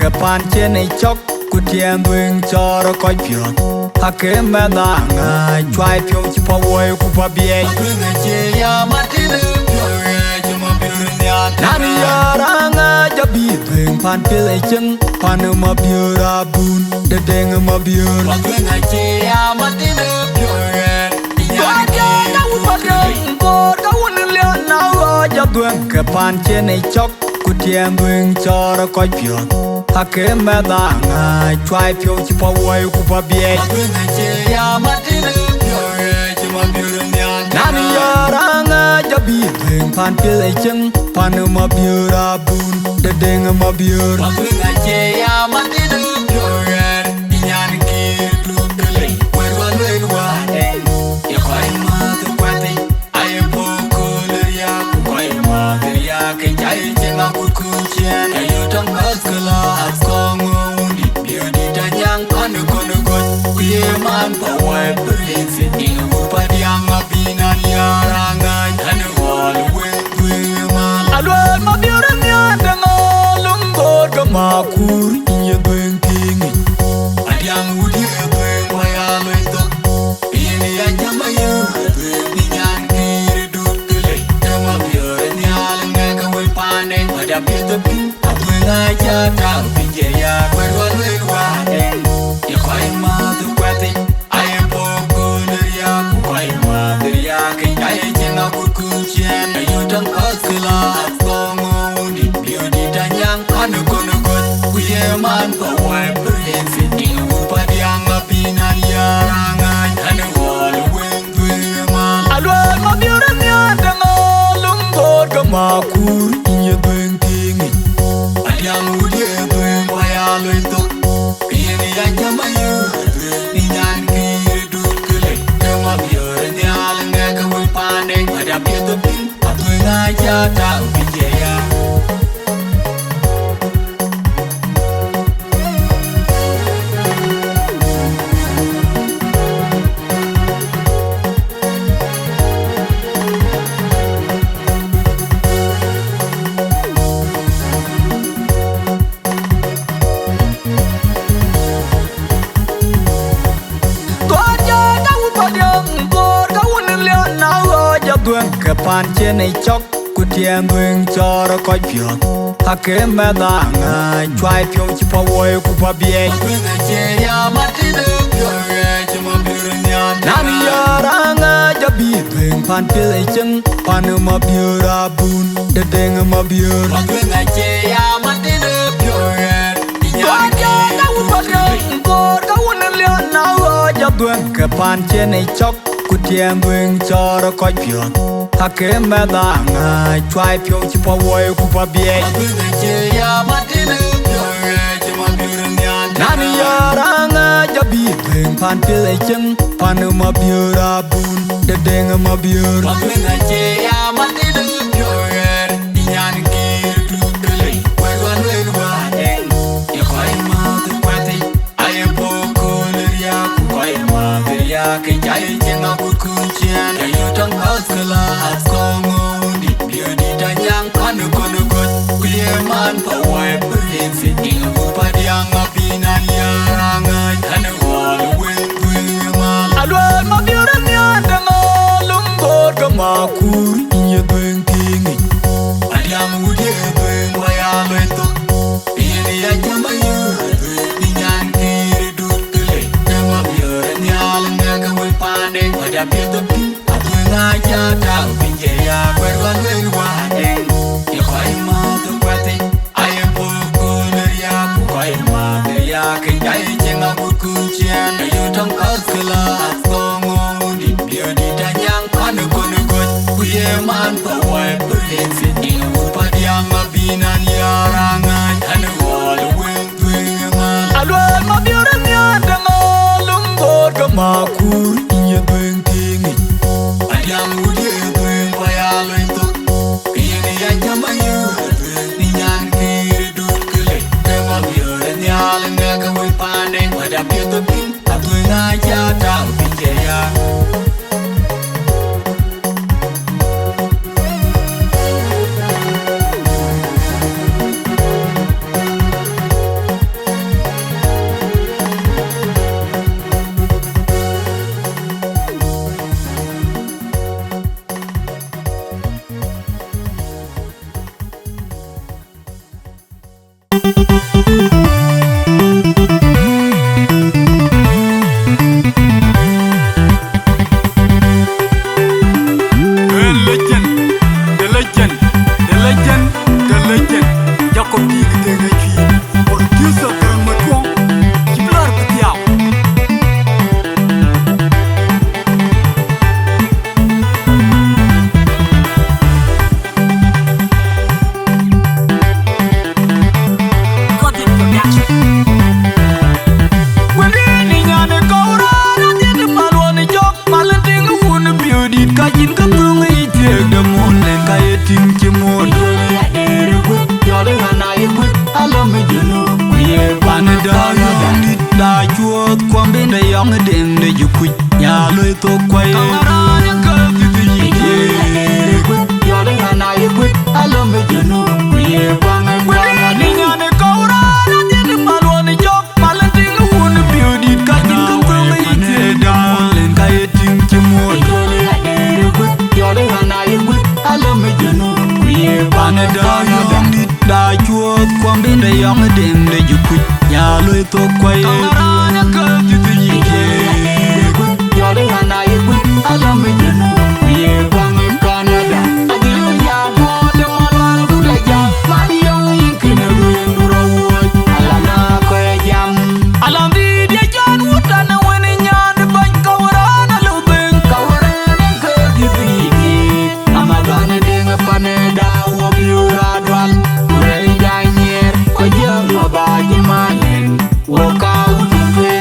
Speaker 1: Kepan cene chok Kutien duing choro koi piot Hake me da nga Chwai pyo chipa woy kupa biye
Speaker 3: Matringa che ya matinu pyo Chuma biru nyat
Speaker 1: Nani yara nga jabi duing pan pile cheng Panu ma biura bun Dedeng ma biur
Speaker 3: Matringa che ya matinu pyo
Speaker 1: Tuaja kau padang Kor kau nilian nawa Jadueng kepan cene chok Kutien duing choro koi piot Hake me da nga Chwai pyo chipa woy kupa biye
Speaker 3: Matringa che ya matinu pyo Chuma biru nyat
Speaker 1: Nani yara nga jabi duing pan pile cheng Panu ma biura bun Dedeng ma biur
Speaker 3: Matringa che ya matinu pyo Inyan kir klub dele Werwan werwa Ya koi matu kwate Ayo poko leria Koi matu ya Kenjai chenga kukuchen Ayo tang baskala Askongo undi Bio di tanyang Kanu kono got Uye man Pawai berinsi Ingu kupadiang Abinan yarangan Anu walu wetwe man
Speaker 1: Alwa ma biura nya Dengalung bor kemakur Iya duing tingi
Speaker 3: Adiang udi ebeng wayalo itu Ini aja mayu Ninyan kiri duk gele Dema biar nyaleng Ngaka wai pandeng Pada biar pin Abeng aja tau pinjer ya Berwan werwadeng Ya koi matu kwete Ayam poko neria Koi matu ya Kenjaya jenga kukuchen Ayo dang paskala Askongo undi Bio ditanyang Anu kono got Kuye man Pawai berinsi Ingu upadiang Abinan yarangan Anu walu wetwe man
Speaker 1: Alwa ma biura nya Dengalung bor kemakur Iya duing tingi
Speaker 3: Adiang udi ebeng wayalo itu Ini aja mayu Ninyan kiri duk gele Dema biar nyaleng Ngaka wai pandeng Pada biar tepin Abeng aja tau pinjer ya
Speaker 1: Tuaja kau padang Kor kau nilian nawa Jadueng kepan cene chok Kutien duing choro koi piot Hake me da nga Chwai pyo chipa woy kupa biye
Speaker 3: Matringa che ya matinu pyo Chuma biru nyat
Speaker 1: Nani yara nga jabi duing pan pile cheng Panu ma biura bun Dedeng ma biur
Speaker 3: Matringa che ya matinu pyo
Speaker 1: Tuaja kau padang Kor kau nilian nawa Jadueng kepan cene chok Kutien duing choro koi piot Hake me da nga Chwai pyo chipa woy kupa biye
Speaker 3: Matringa che ya matinu pyo Chuma biru nyat
Speaker 1: Nani yara nga jabi duing pan pile cheng Panu ma biura bun Dedeng ma biur
Speaker 3: Matringa che ya matinu pyo Inyan kiri klub dele Werwan werwa Ya koi matu kwate jai jenga kukuchian ya yutang askala askongo di biar di tanyang panu kono kot kuye man pawai berhensi inga padiang apinan yarangai anu wal wen mal
Speaker 1: alwan ma biuran ya dangalum god kamakur iya bengkingi
Speaker 3: padiang ude beng waya beto ini ya jamayu ninyan kiri dutule dama biuran ya lenga kawen pande pada pietepi atu ngaja tau pinjaya berwan wen wadeng ya koi ma tu kwate ayam pokok ya koi ma ya kenjai jenga kukuchian ayo tong askala askongo di biar di tanyang panu kono kot kuye man pawai berhensi inga padiang abinan yarangai anu wal wen mal
Speaker 1: alwan ma biuran ya dangalum god kamakur iya bengkingi
Speaker 3: padiang ude beng waya lento ini ya jamayu ninyan kiri dutule dama biuran ya lenga kawen pande pada pietepi atu ngaja tau pinjaya
Speaker 1: Jacob di gede ngaji producer terang matwang kiblar betiau Kotin production Wani nyane kaura nanti di malwani jok malenting wun biudit kajin ketung itiak demon len kaya tim cimon da chuột quang bên đây ông đêm để chụp quỳ nhà lôi tô quay camera những cơ thì gì giờ đây hà này quýt alo mấy giờ nụ quỳ quang ngày quang đi nhà này câu ra đã tiến mà luôn đi chóp mà lên tiếng uốn biểu đi cái tin không thương mấy thế đam lên cái tin chim muôn giờ đây hà này quýt alo mấy giờ nụ quỳ quang ngày quang đi da chuột quang bên đây ông đêm để chụp quỳ nhà lôi tô quay camera những cơ thì gì giờ đây hà này quýt alo mấy giờ nụ quỳ quang ngày Canada adiluya de malwal budaja mariyo yinkina ruwa alana ko jam alam di dia jan wutana wani nyan ban kawrana lubeng kawrana ke gibigi amagana denga paneda wo biura dwal rei danyer ko jam babaji manen wo ka utufe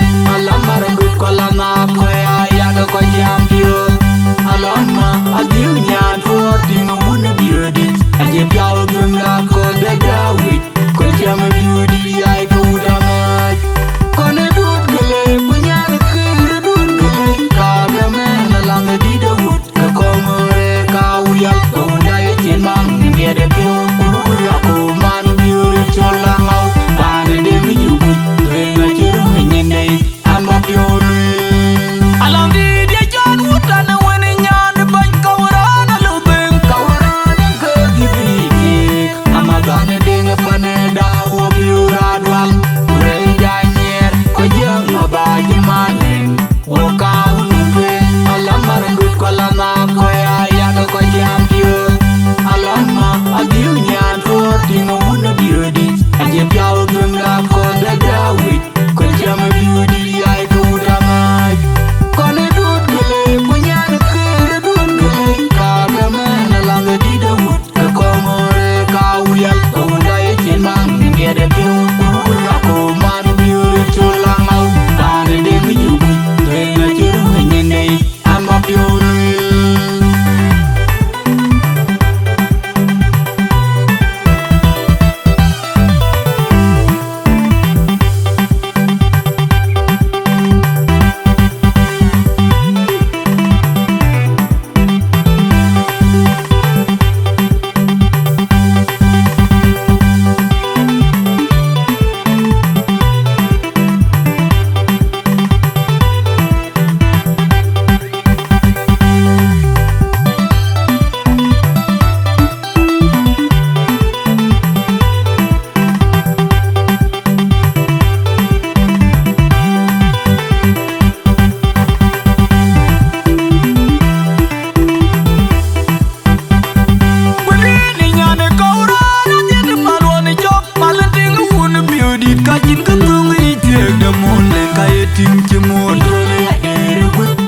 Speaker 1: kajin ketung itiek da mole kaya tim cemon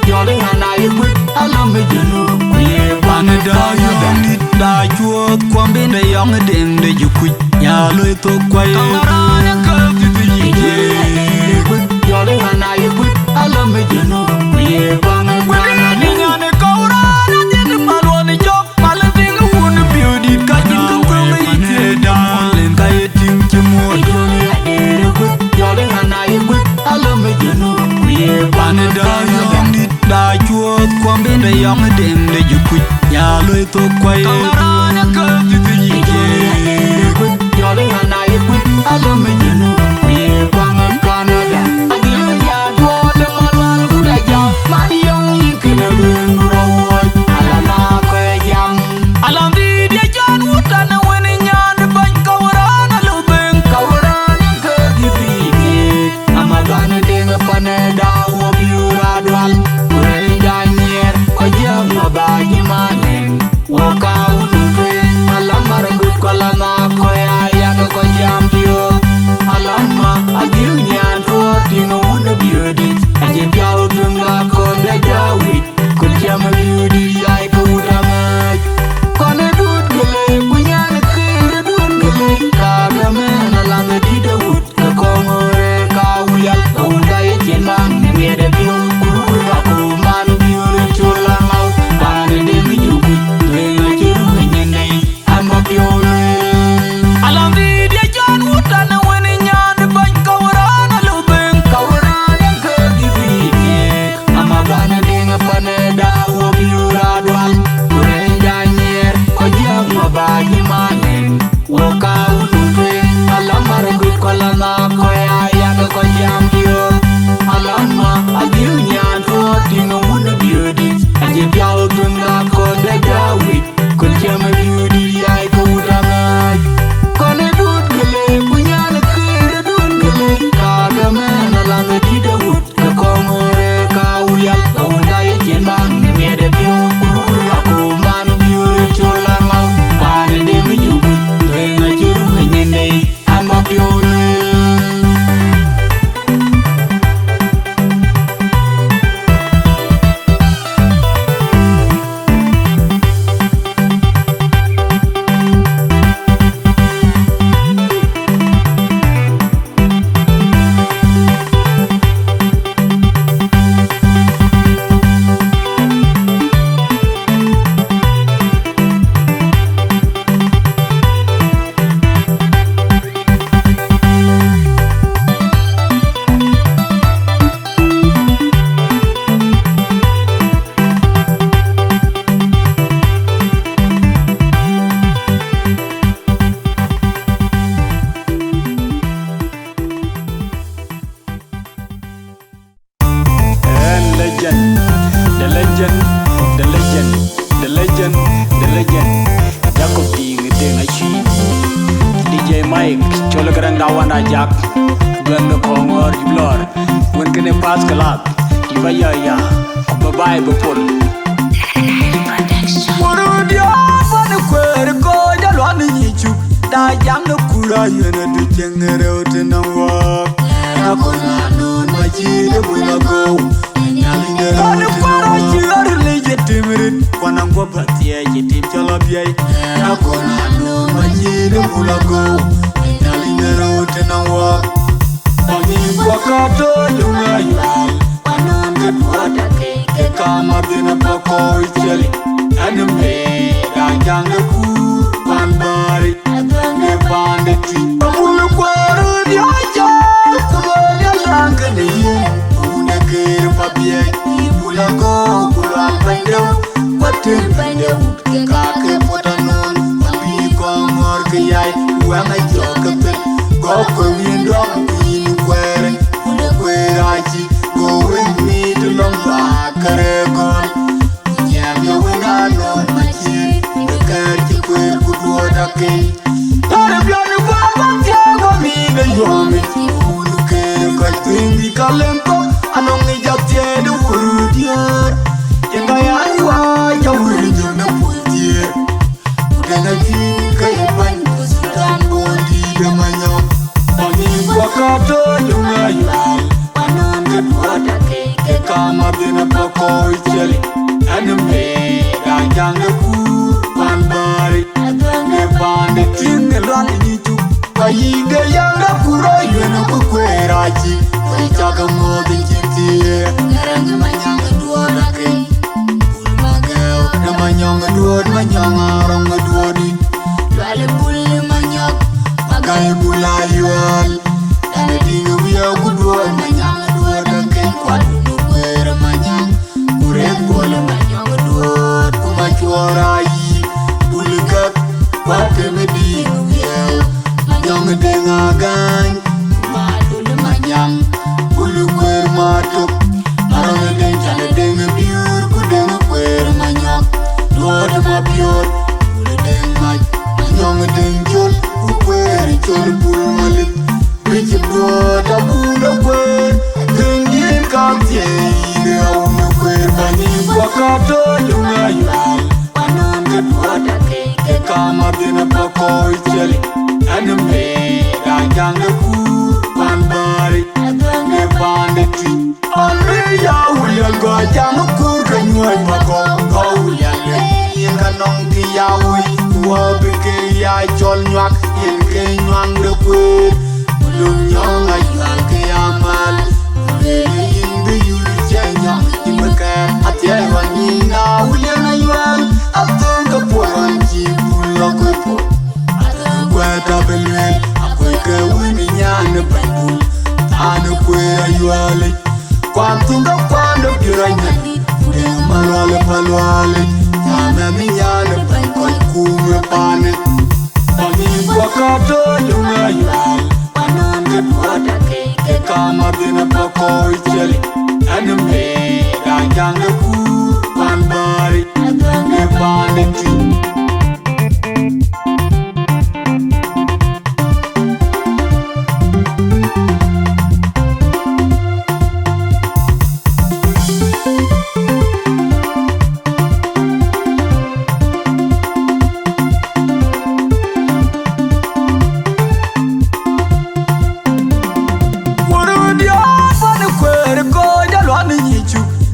Speaker 3: Jolly and I would allow me to know.
Speaker 1: Bana da young dit da chuo kwambe da young dem da yukui ya lo to kwai kamarana ka tiji
Speaker 3: Jolly and I would allow me to know.
Speaker 1: Bana ne kaurana dit malone jok malating un beauty kajin ketung itiek da mole kaya tim cemon
Speaker 3: Jolly and I would allow me to know.
Speaker 1: Bana da young dit da chuo kwambe da young dem da yukui ya lo to kwai kamarana ka tiji
Speaker 3: Jolly and I would allow me to know. Canada, I give ya the man who I jump. My young you can road. Alana Koyam.
Speaker 1: Alam di dia John Wutan winning yan the bank kawarana lubeng
Speaker 3: Kawaran Kirby. I'm a gonna ding upon a down of you radwal. We're done here. Koyam Mabagi man. Walk out the train. Alamara good Kalama Koya Yaka Koyam Pio. Alama, I give you an you know the beauty. And if y'all bring back on the Jawit, could you have a beauty I could have made? Gonna do it, Gilly, we are the kid, do it, Gilly. Kagaman along the Dida Wood, Kakomore, Kawia, Oda, man, made a beautiful man, beautiful lamau, and a demi you could bring a children in your name. I'm a pure.
Speaker 1: Alam di dia John Wutan winning yan the bank kawarana lubeng
Speaker 3: Kawaran Kirby. I'm a gonna ding upon a down of you radwal. We're done here. Koyam Mabagi man. Walk out the train. Alamara good Kalama Koya Yaka Koyam Pio. Alama, I give you an you know the beauty. And if y'all bring back on the Jawit, could you have a beauty I could have made? Gonna do it, Gilly, we are the kid, do it, Gilly. Kagaman along the Dida Wood, Kakomore, Kawia, Oda, man, made a beautiful man, beautiful lamau, and a demi you could bring a children in your name. I'm a pure.
Speaker 2: Jacob D ngedeng achi DJ Mike Chola Garang Dawan ajak Ganga Kongor Iblor Wen kene pas kelab Ibaya ya Bye bepul
Speaker 1: Muru dia pada kwer ko jalwan yichu da yang kura yana du jengere utenang wa
Speaker 3: Aku nanun majid bulago.
Speaker 1: Pada para jiar legitimate wanang go batia jitim chalabiyai
Speaker 3: Aku nanun majid bulago.
Speaker 1: nalingere utenang wa Pagi wakato yungayu
Speaker 3: Panon kepuada ke
Speaker 1: kama bina pako icheli anime da yang ku panbari ne bandeti bulu kwaru dia ja kulo dia langane une ke papie ibula go kulo pandeu waten pandeu ka ke potanon papi ko ngor ke yai wanga jokape go ko windo ni kwere une kweraji go with me to long back karegon yeah you win alone my kid the car kwe kudo dake tare bianu baba tiago mi be yomi ulu ke ka twingi kalempo anongi jakte de wurudier yenga ya wa ya wuri na putie udana ki kai ban sudan bondi de manyo Pagi
Speaker 3: kato yunga yual Panon ke duoda ke kama bina pako icheli Anime dajang de kur panbari Adwenge bande tinge lwani nitu Payiga yang de kura yueno kukwerachi Waichaka modi chiti Ngerangi manyanga duoda ke Bulmageo na manyanga duod manyanga ronga duodi Dwale bulli manyok Magai bula yual Dane dinga wiya kuduod manyanga duoda ke Kwadu nukwera manyang Kurek bole manyanga duod Kumachuara yi Bulikak Kwate me dinga wiya Manyanga denga gany Kumadule manyang Bulikwer matok Maranga denga denga biur Kudenga kwer manyok Duoda mapior Bule denga Manyanga dengjol Kukweri chol bul malik Bichim duoda bula kwer Dengin kapye Ine auna kwer Banyim kwa kato yunga yual Panon ke duoda ke kama bina pako icheli Anime dajang de kur panbari Adwenge bande twi Anre ya ulian go jang kur kenyuan pako Go ulian le Yen kanong ki ya ui Wabike ya chol nyuak Yen ke nyuang de kwer Ulum nyong ayual ke amal Ulele yin de yuri chenyong Imeke atye wanyina ulian ayual Ateng ke puan jibula kwepo Kweta belwel Akoy ke wini nyane baibul Tane kwera yuale Kwantunga kwando gira nyani Deng malwale palwale Nyame mi nyane baikoy kume pane Pangin kwa kato yunga yuale Panon ke duoda ke kama bina pako icheli Anime dajang de kur panbari Adwenge bande twi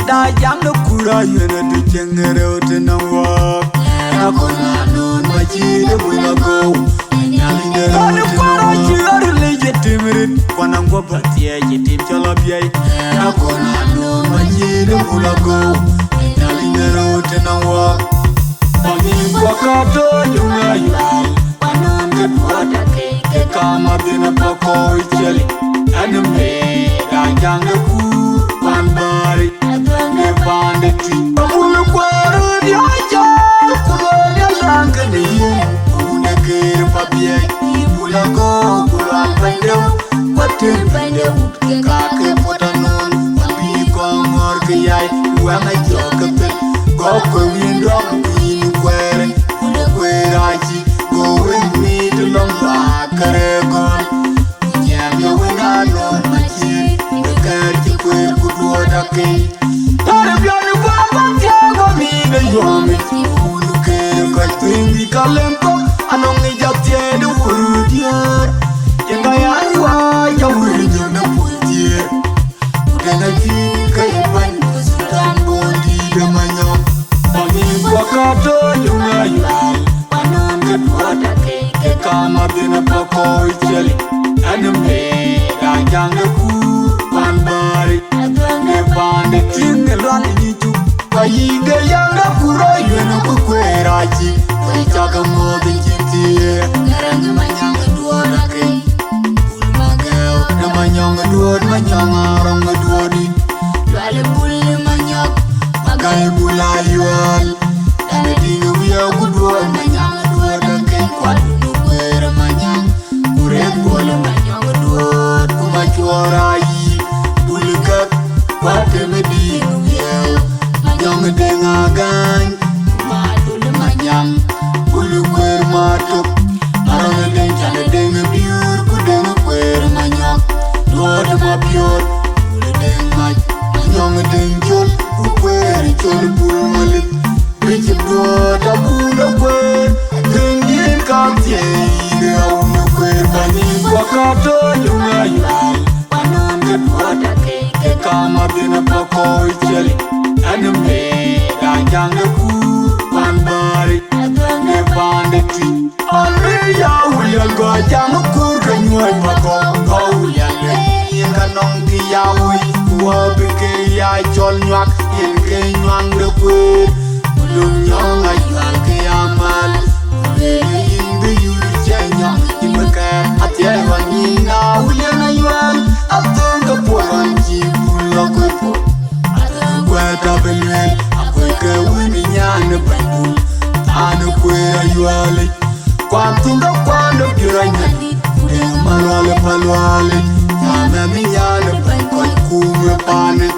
Speaker 3: Dajang de kura yena de jengere otena wa Na kona non machi de bula go Nyalinge otena wa Kwana chiyari leje timirit Kwana ngwa batie jitim chala biyai Na kona non machi de bula go Nyalinge otena wa Pangin kwa kato yunga yual Panon ke duoda ke kama bina pako icheli Anime dajang de kur panbari Adwenge bande twi Pabulu kweru di aja Kulo di alanga ni Une kere pabye Ibula go Kula pandem Waten pandem Kake potanon Papi kongor kiyai Wanga joka pil Goko windom Kuyin kwere Une kwere aji Go with me to lomba Kare gon Nyam yo winga non machi Nekarti kwere kuduoda kei Tare biani kwa pantiago mide yomi Ulu kere kwa twingi kalempo Anongi jaktie de uru diar Yenga ya anwa ya uri jona pultier Udena ki kaya bani Kusudan bondi de manyam Pangin kwa kato yunga yual Panon ke duoda ke kama bina pako icheli Anime dajang de kur panbari Adwenge bande tinge lwani nitu Payiga yang de kura yueno kukwerachi Waichaka modi chiti Ngerangi manyanga duoda ke Bulmageo na manyanga duod manyanga ronga duodi Dwale bulli manyok Magai bula yual Dane dinga wiya kuduod manyanga duoda ke Kwadu nukwera manyang Kurek bole manyanga duod Kumachuara yi Bulikak Kwate me dinga wiya Manyanga denga gany Kumadule manyang Bulikwer matok Maranga denga biur Kudenga kwer manyok Duoda mapior Bule denga Manyanga dengjol Kukweri chol bul malik Bichim duoda bula kwer Dengin kapye Ine auna kwer Banyim kwa kato yunga yual chol nyak yen ke nyang de kwet ulum nyong ayal ke amal le yin de yuri chenya imaka atya wanina ulen ayal atong de polan ji bulo ko kweta belwel akoy ke wini nyane baibul anu kwe ayale kwantunga kwando biranya de malwale palwale yana minyane baikoy kuwe pane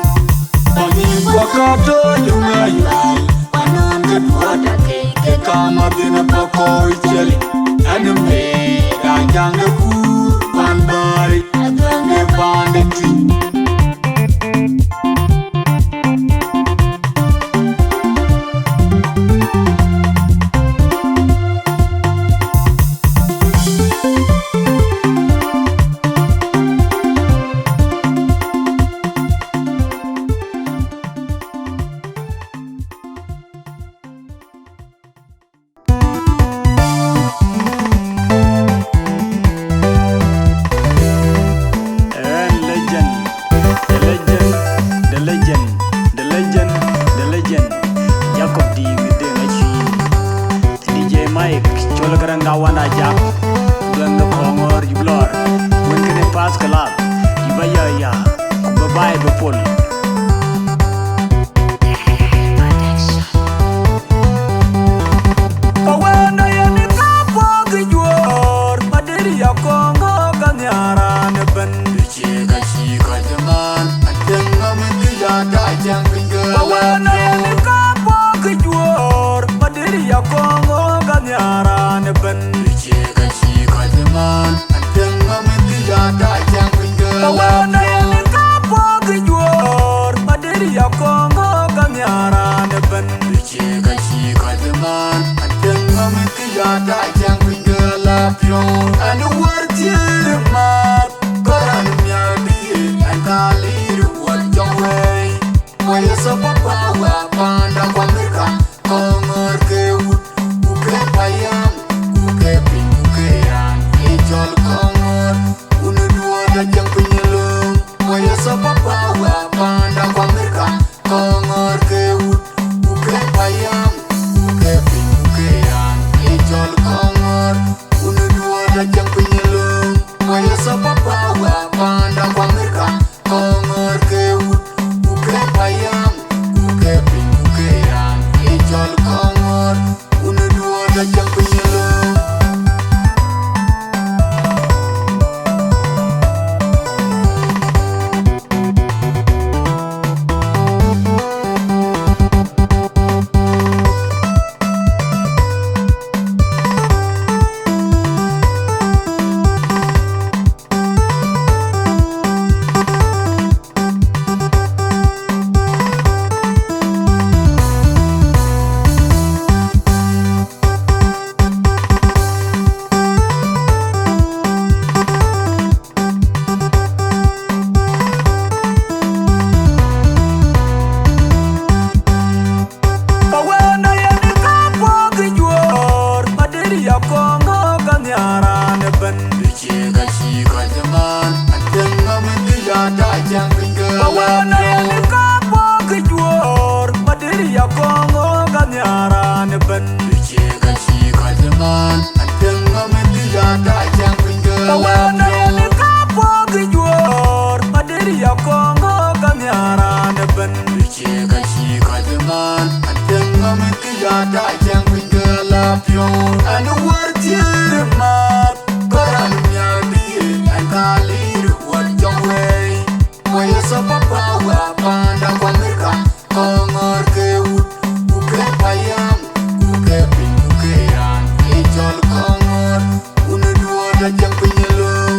Speaker 3: pani kwakato lunga yale panonge twada ke kama bina pakoy jeli anime danjange ku panbari adwange pande twi
Speaker 2: Wanda jak ganga kongor jublor wen kene pas kelab ibaya ya babai bepol kawana yani kapo gejor maderi ya kongo kanyara ne ben chega chika jaman atenga mendiya da jang pinggir kawana yani kapo gejor maderi ya kongo kanyara ne ben chega chika jaman atenga mendiya da jang pinggir kawana yani kapo gejor maderi ya kongo kanyara ne ben chega chika jaman atenga mendiya da jang pinggir la pion and worth it mat koran myadi and kalir what your way why you so papa wa panda kwa mirka kongor ke ut uke payam uke pin uke ran ejol kongor unudua da jang penyelung why you so papa wa panda kwa mirka kongor ke ut uke payam uke pin uke ran ejol kongor unudua da jang penyelung why you so papa wa panda kwa mirka kongor ke ut uke payam uke pin uke ran ejol kongor unudua da jang penyelung kawana yani kapo gejor maderi ya kongo kanyara ne ben chega chika jaman atenga mendiya da jang pinggir kawana yani kapo gejor maderi ya kongo kanyara ne ben chega chika jaman atenga mendiya da jang pinggir kawana yani kapo gejor maderi ya kongo kanyara ne ben chega chika jaman atenga mendiya da jang pinggir la pion and worth it mat koran myadi and kalir what your way why you so papa wa panda kwa mirka kongor ke ut uke payam uke pin uke ran ejol kongor unudua da jang penyelung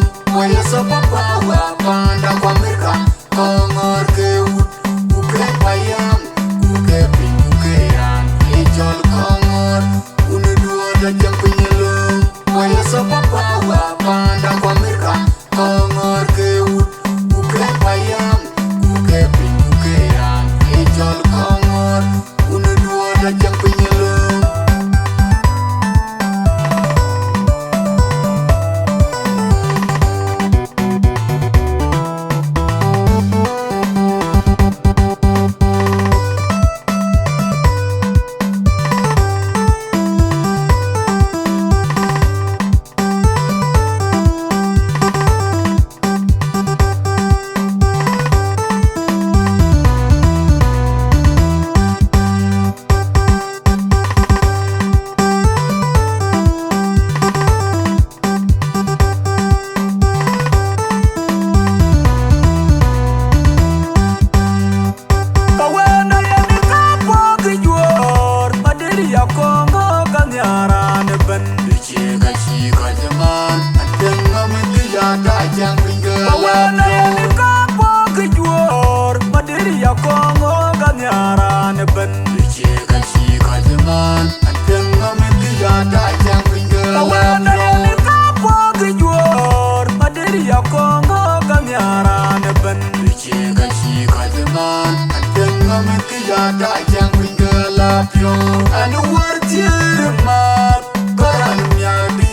Speaker 3: da jang wingala pyo anu wartirmat koran mya di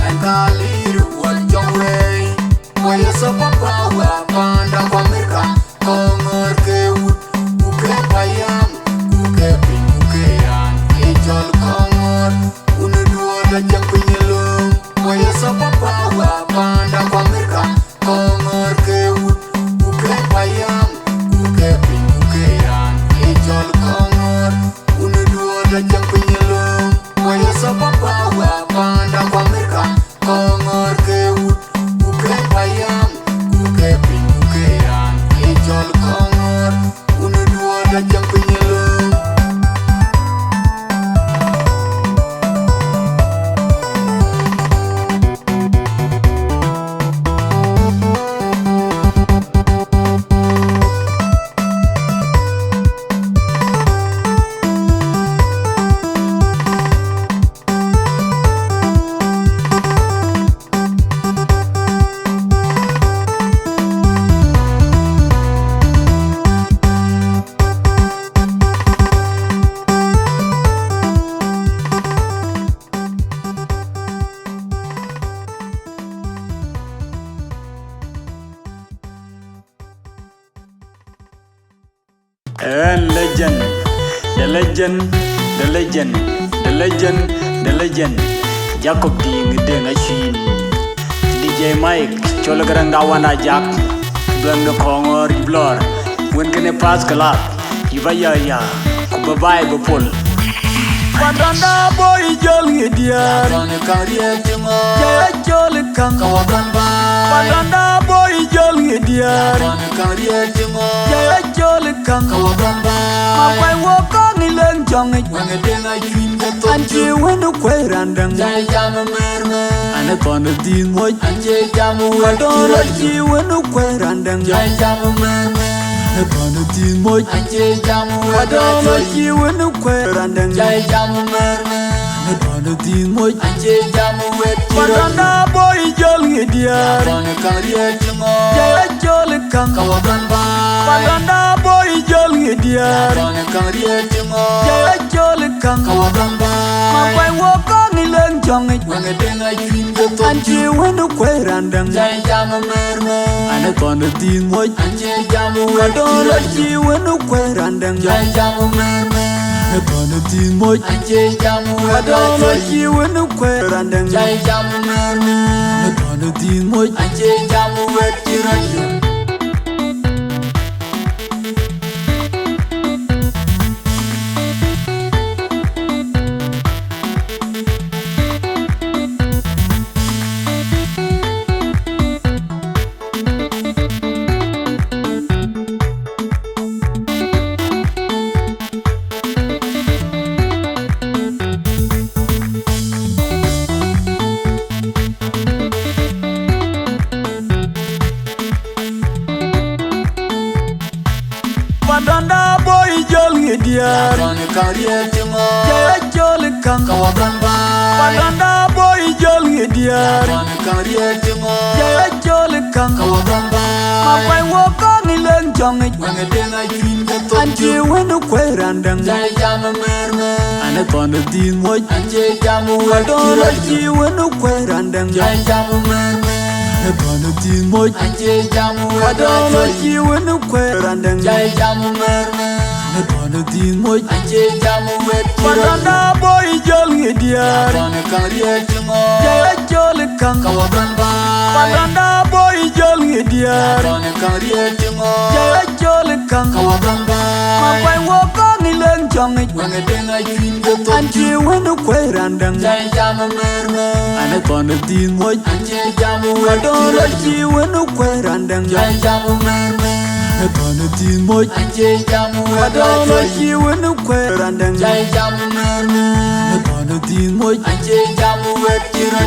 Speaker 3: ankalir wal jongwe moya sapapa wa panda kwa merka komor ke ut uke payam uke pin uke an ejol komor unuduo da jang pinyelum moya sapapa wa panda kwa merka komor ke ut uke payam uke pin uke an ejol komor unuduo da jang pinyelum moya sapapa wa panda kwa merka komor ke ut uke payam uke pin uke an ejol komor unuduo da jang pinyelum
Speaker 2: And legend, the legend, the legend, the legend, the legend. Jacob D ngide ngachin. DJ Mike cholagarang dawana Jack. Bang the kongor iblor. When can a pass kalap? Ibaya ya. Kubabai bopol.
Speaker 1: Padanda boy jol ngidiar
Speaker 3: Tone kariya jema
Speaker 1: Jaya jol kang
Speaker 3: kawakan ba
Speaker 1: Padanda boy jol ngidiar
Speaker 3: Tone kariya jema
Speaker 1: Jaya jol kang
Speaker 3: kawakan ba
Speaker 1: Mapai woko ngileng jong
Speaker 3: Wange denga juin ke
Speaker 1: Anji
Speaker 3: tonju
Speaker 1: wenu kwe randang
Speaker 3: Jai jamu merme
Speaker 1: Ane kono di ngoj
Speaker 3: Anje jamu
Speaker 1: Wadoro
Speaker 3: wakira
Speaker 1: ji wenu kwe randang
Speaker 3: Jai jamu merme
Speaker 1: Ane kono di ngoj
Speaker 3: Anje jamu
Speaker 1: Wadoro
Speaker 3: wakira
Speaker 1: ji wenu kwe randang
Speaker 3: Jai jamu merme
Speaker 1: Ane kono di ngoj
Speaker 3: Anje jamu wakira
Speaker 1: Padanda boy jol ngidiar
Speaker 3: Tone kariya jema
Speaker 1: Jaya jol kang
Speaker 3: kawakan ba
Speaker 1: Padanda boy jol ngidiar
Speaker 3: Tone kariya jema
Speaker 1: Jaya jol kang
Speaker 3: kawakan ba
Speaker 1: Mapai woko ngileng jong
Speaker 3: Wange denga juin ke
Speaker 1: Anji
Speaker 3: tonju
Speaker 1: wenu kwe randang
Speaker 3: Jai jamu merme
Speaker 1: Ane kono di ngoj
Speaker 3: Anje jamu
Speaker 1: Wadoro
Speaker 3: wakira
Speaker 1: ji wenu kwe randang
Speaker 3: Jai jamu merme
Speaker 1: Ane kono di ngoj
Speaker 3: Anje jamu
Speaker 1: Wadoro
Speaker 3: wakira
Speaker 1: ji wenu kwe randang
Speaker 3: Jai jamu merme
Speaker 1: Ane kono di ngoj
Speaker 3: Anje jamu wakira
Speaker 1: Padanda boy jol ngidiar
Speaker 3: Tone kariya jema
Speaker 1: Jaya jol kang
Speaker 3: kawakan ba
Speaker 1: Padanda boy jol ngidiar
Speaker 3: Tone kariya jema
Speaker 1: Jaya jol kang
Speaker 3: kawakan ba
Speaker 1: Mapai woko ngileng jong
Speaker 3: Wange denga juin ke
Speaker 1: Anji
Speaker 3: tonju
Speaker 1: wenu kwe randang
Speaker 3: Jai jamu merme
Speaker 1: Ane kono di ngoj
Speaker 3: Anje jamu
Speaker 1: Wadoro
Speaker 3: wakira
Speaker 1: ji wenu kwe randang
Speaker 3: Jai jamu merme
Speaker 1: Ane kono di ngoj
Speaker 3: Anje jamu
Speaker 1: Wadoro
Speaker 3: wakira
Speaker 1: ji wenu kwe randang
Speaker 3: Jai jamu merme
Speaker 1: Ane kono di ngoj
Speaker 3: Anje jamu wakira
Speaker 1: Padanda boy jol ngidiar
Speaker 3: Tone kariya jema
Speaker 1: Jaya jol kang
Speaker 3: kawakan ba
Speaker 1: Padanda boy jol ngidiar
Speaker 3: Tone kariya jema
Speaker 1: Jaya jol kang
Speaker 3: kawakan ba
Speaker 1: Mapai woko ngileng jong
Speaker 3: Wange denga juin ke
Speaker 1: Anji
Speaker 3: tonju
Speaker 1: wenu kwe randang
Speaker 3: Jai jamu merme
Speaker 1: Ane kono di ngoj
Speaker 3: Anje jamu
Speaker 1: Wadoro
Speaker 3: wakira
Speaker 1: ji wenu kwe randang
Speaker 3: Jai jamu merme
Speaker 1: Ane kono di ngoj
Speaker 3: Anje jamu
Speaker 1: Wadoro
Speaker 3: wakira
Speaker 1: ji wenu kwe randang
Speaker 3: Jai jamu merme
Speaker 1: Ane kono di ngoj
Speaker 3: Anje jamu wakira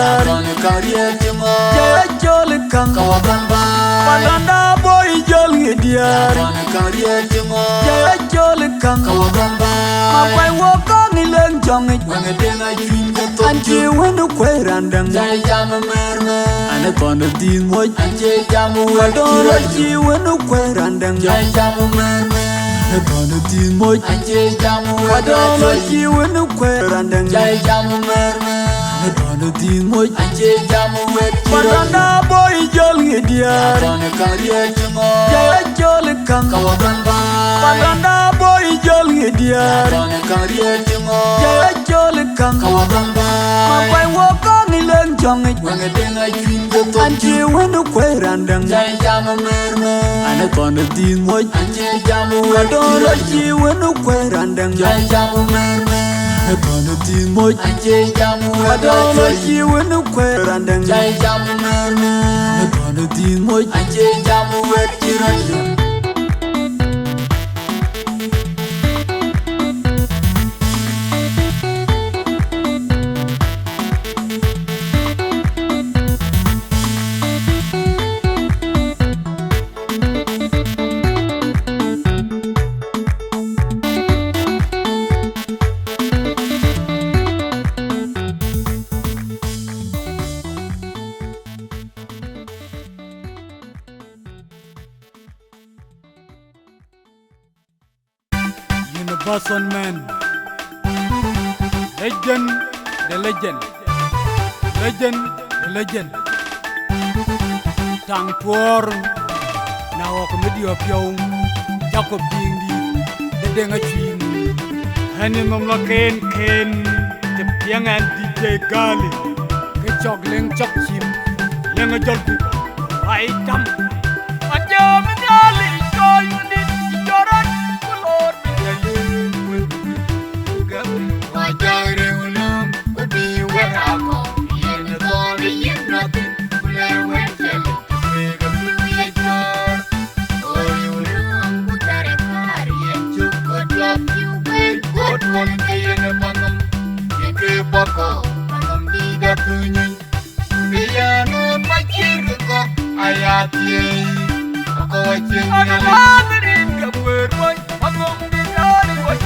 Speaker 1: diar
Speaker 3: Kone karya cuma
Speaker 1: Jaya jol kang
Speaker 3: Kawakan ba
Speaker 1: Padanda boy jol diar
Speaker 3: Kone karya cuma
Speaker 1: Jaya jol kang
Speaker 3: Kawakan ba
Speaker 1: Mapai wokang ileng jongit
Speaker 3: Wenge denga juin ke
Speaker 1: Anji
Speaker 3: tokyo
Speaker 1: wenu kwe randang
Speaker 3: Jai jamu merme
Speaker 1: Ane kono din moj
Speaker 3: Anje jamu
Speaker 1: Wadoro
Speaker 3: wakira
Speaker 1: ji wenu kwe randang
Speaker 3: Jai jamu merme
Speaker 1: Ane kono din moj
Speaker 3: Anje jamu
Speaker 1: Wadoro
Speaker 3: wakira
Speaker 1: ji wenu kwe randang
Speaker 3: Jai jamu merme
Speaker 1: Ane kono din moj
Speaker 3: Anje jamu wakira
Speaker 1: Padanda boy jol diar
Speaker 3: Kone karya cuma
Speaker 1: Jaya jol kang
Speaker 3: Kawakan ba
Speaker 1: Padanda boy jol diar
Speaker 3: Kone karya cuma
Speaker 1: Jaya jol kang
Speaker 3: Kawakan ba
Speaker 1: Mapai wokang ileng jongit
Speaker 3: Wenge denga juin ke
Speaker 1: Anji
Speaker 3: tokyo
Speaker 1: wenu kwe randang
Speaker 3: Jai jamu merme
Speaker 1: Ane kono din moj
Speaker 3: Anje jamu
Speaker 1: Wadoro
Speaker 3: wakira
Speaker 1: ji wenu kwe randang
Speaker 3: Jai jamu merme
Speaker 1: Ane kono din moj
Speaker 3: Anje jamu
Speaker 1: Wadoro
Speaker 3: wakira
Speaker 1: ji wenu kwe randang
Speaker 3: Jai jamu merme
Speaker 1: Ane kono din moj
Speaker 3: Anje jamu wakira
Speaker 1: Universal man Legend the legend Legend the legend Tang tuor Na wak medio piaw Jacob dingdi Dedenga chin Hani mamla ken Tep yangan DJ Gali Ke chok leng chok chim Lenga jolku Ay tam Aja mengali Joy unit Joran Kulor
Speaker 3: Wajare ulam Ubi warako Yena kone yemnatin Kulai wajale Wega fluye jar Ori ulam Utare kari Yenchuk God love you Wait God one kayena pangam Yenge bako Pangam dida tunyi Biyano makir ko Ayati Ako wajeng
Speaker 1: Ada
Speaker 3: nyali
Speaker 1: madarin kabur boy Magong dinari boy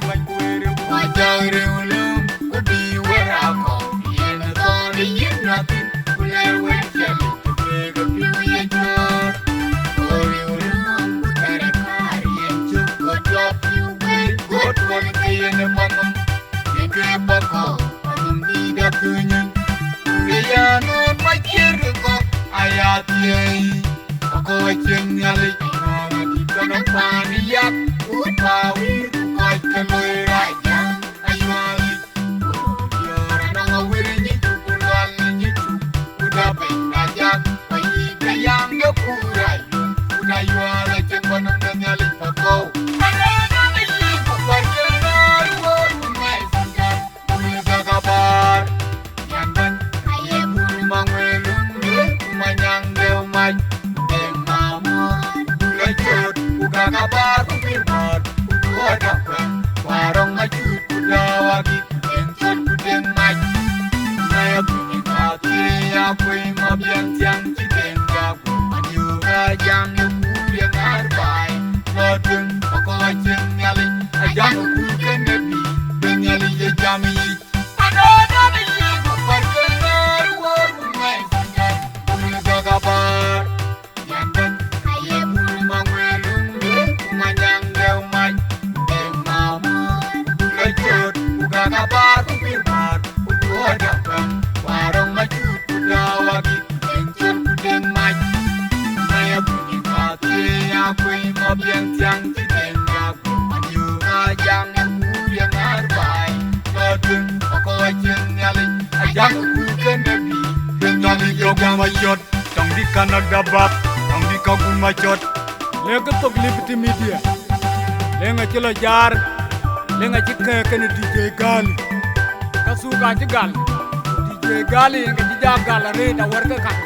Speaker 1: Wan kuere
Speaker 3: Wajare ulam Ubi warako Yena kone yemnatin Kulai wajale Wega fluye jar Ori ulam Utare kari Yenchuk God love you Wait God one kayena pangam Yenge bako Pangam dida tunyi Biyano makir ko Ayati Ako wajeng nyali Mga di ka ng paniyak Utawir Kahit kaloy rajang Aywali Puro nang awirin niyo Puluan niyo Udapay najak Pahigayang gapuray Unaywala Diyan pa nang nangyali Ako Pagkanar May sanggan Puro sa kabar Yan ban Kaya puro mangwelong Kumanyang deumay Demamor Ulajot Ugakabar Upirmar Uwadakwan Warong majut Udawagi Kudengkot kudeng maj Naya pinikati Apoy mabiang tiang Chitenggaku Anyuga jam Yukudeng arbay Lodeng Pako wajeng nyali Ajang ukuken nebi Benyali jami Ada nabi Pagkanar May sanggan Puro sa kabar Yan ban Kaya puro mangwelong Kumanyang deumay Demamor Ulajot Ugakabar Upirmar Uwadakwan Warong majut Udawagi Kudengkot kudeng maj Naya pinikati Apoy mabiang tiang Chitenggaku Anyuga jam Yukudeng arbay Lodeng Pako wajeng nyali Ajang ukuken nebi Benyali yoga mayot
Speaker 1: Tang di kanak dabab Tang di kagun macot Lega tok Liberty Media Lenga chila jar Lenga chika kene DJ Gali Kasuka chigal DJ Gali yang kejijak galare da warga kan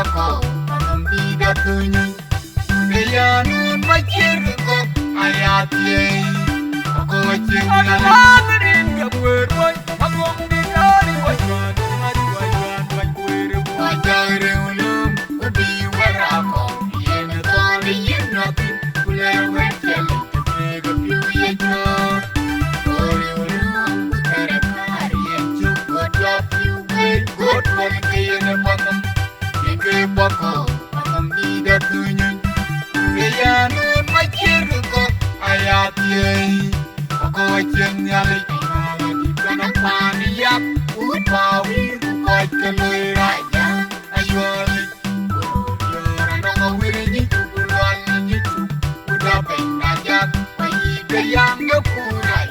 Speaker 3: bako Ang bida tunyo Kayanun makirko Ayati Ako waching
Speaker 1: Ang rin kapweroy Akong dinari wajwan Wajwan wajwan
Speaker 3: Wajari ulum Ubi warako Yena toli yinatin Kule wecheli Tupega piu yechor Kori ulum Kutere kari Yenchuk Kodwa piu wait God wali kayana pangam Yenge bako Pangam bida tunyo Kayanun makirko Ayati Ako waching yalik Kanang paniyak Upawi Ukot kaloy raja Ayoli Yora nang awiri nitu Puluan nitu Udah penajak Pahigayang gapuray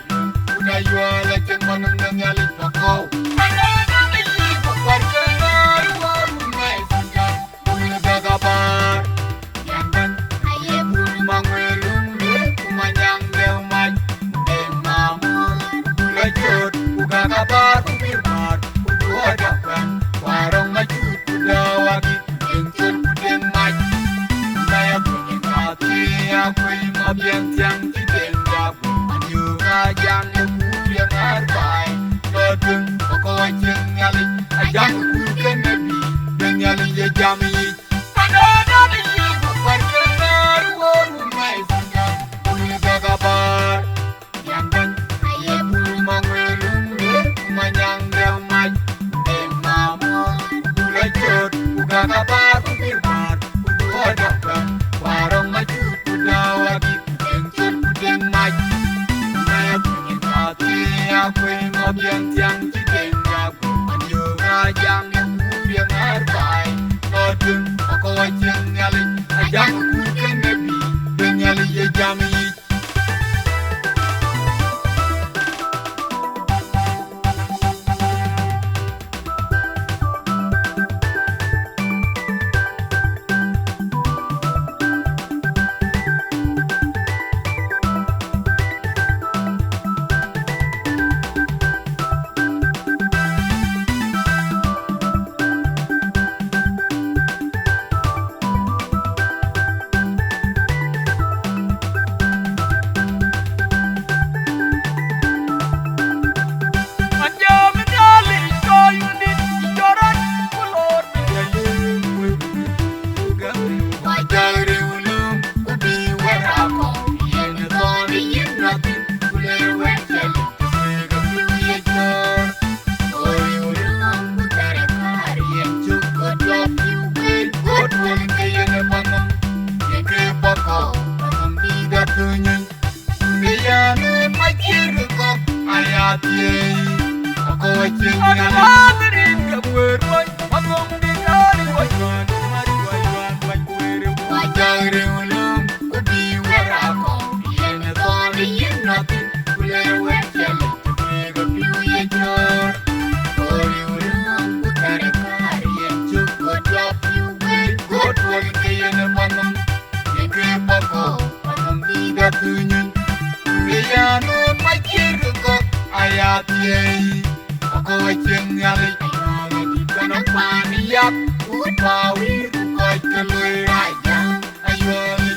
Speaker 3: Udah yola Cang manang nangyalik Pako Anang iibak Parkanar Warumay Sanggang Unaga kabar Yangan Ayebul mangwelung Kumanyang delmay Lajut, uga kabar, ubirmar, uduadakan Warong maju, udawagi, yencut, udeng maj Saya punya hati, aku ima biang-tiang Cideng jabu, maju ngajang Lebu yang harbai Lodeng, poko wajeng nyali Ajang ukur ke nebi, dan nyali ya jami Ada di ibu parkenar, warumai sanggang Unaga kabar, yangan Manyang delmaj Emamur Ulajut Uga kabar Ubirmar Uduadakan Warong maju Udawagi Yencut Udeng maj Saya punya hati Aku ima biang-tiang Cideng jabu Maju ngajang Lebu yang harbai Lodeng Ako wajeng nyali Ajang ukur ke nebi Dan nyali ya jami Ako waching
Speaker 1: Ang rin kapweroy Akong dinari wajwan Wajwan wajwan
Speaker 3: Wajari ulum Ubi warako Yena toli yinatin Kule wecheli Tupega piu yechor Kori ulum Kutere kari Yenchuk Kodwa piu wait God wali kayana pangam Yenge bako Pangam bida tunyo Kayanun makirko Ayati Ako waching yalik Ayoli Kanang paniyak Upawi Ukot kaloy raja Ayoli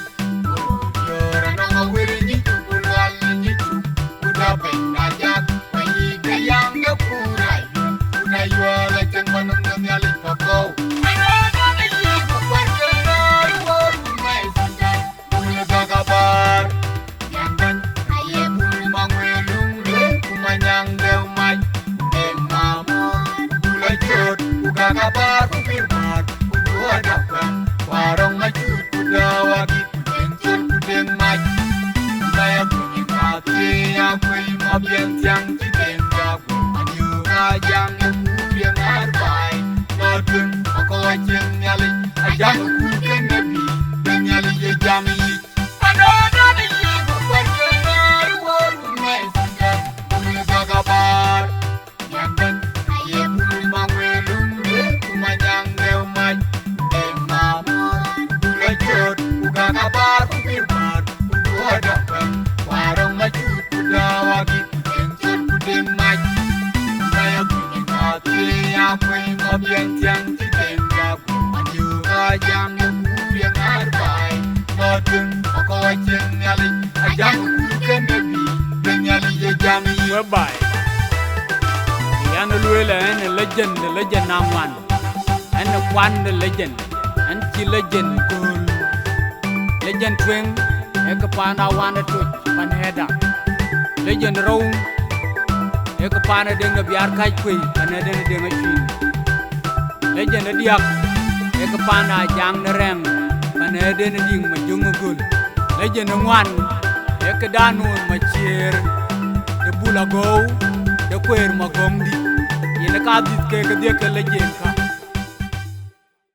Speaker 3: Yora nang awiri nitu Puluan nitu Udah penajak Pahigayang gapuray Udah yola Cang manang nangyalik Pako Anang iibak Parkanar Warumay sanggang Unaga kabar Yangan Ayebul mangwelung Kumanyang delmaj Emamur Ulajut Uga kabar Ubirmar Uduadakan Warong maju Udawagi Yencut Udeng maj Saya punya hati Aku ima biang-tiang Cideng jabu Maju ngajang Lebu yang harbai Lodeng Ako wajeng nyali Ajang ukur ke nebi Dan nyali ya jami Ada di ibu parkenar Warumai sanggang Unaga kabar Yangan Ayebul mangwelung Kumanyang delmaj Emamur Ulajut Uga kabar Ubirmar Uduadakan Warong maju Udawagi Yencut Udeng maj Saya punya hati Aku ima biang-tiang Cideng jabu Maju
Speaker 1: bai yan luela en legend namwan en kwan legend en chi legend gol legend twing e ka pana wana tu pan heda legend row e ka pana de na biar kai kui pan heda de ma chi legend diak e ka pana jang na rem pan heda na ding ma jung gol legend ngwan e ka danu ma chier de bula go de kwer ma gomdi yene ka dit ke dia ke legend ka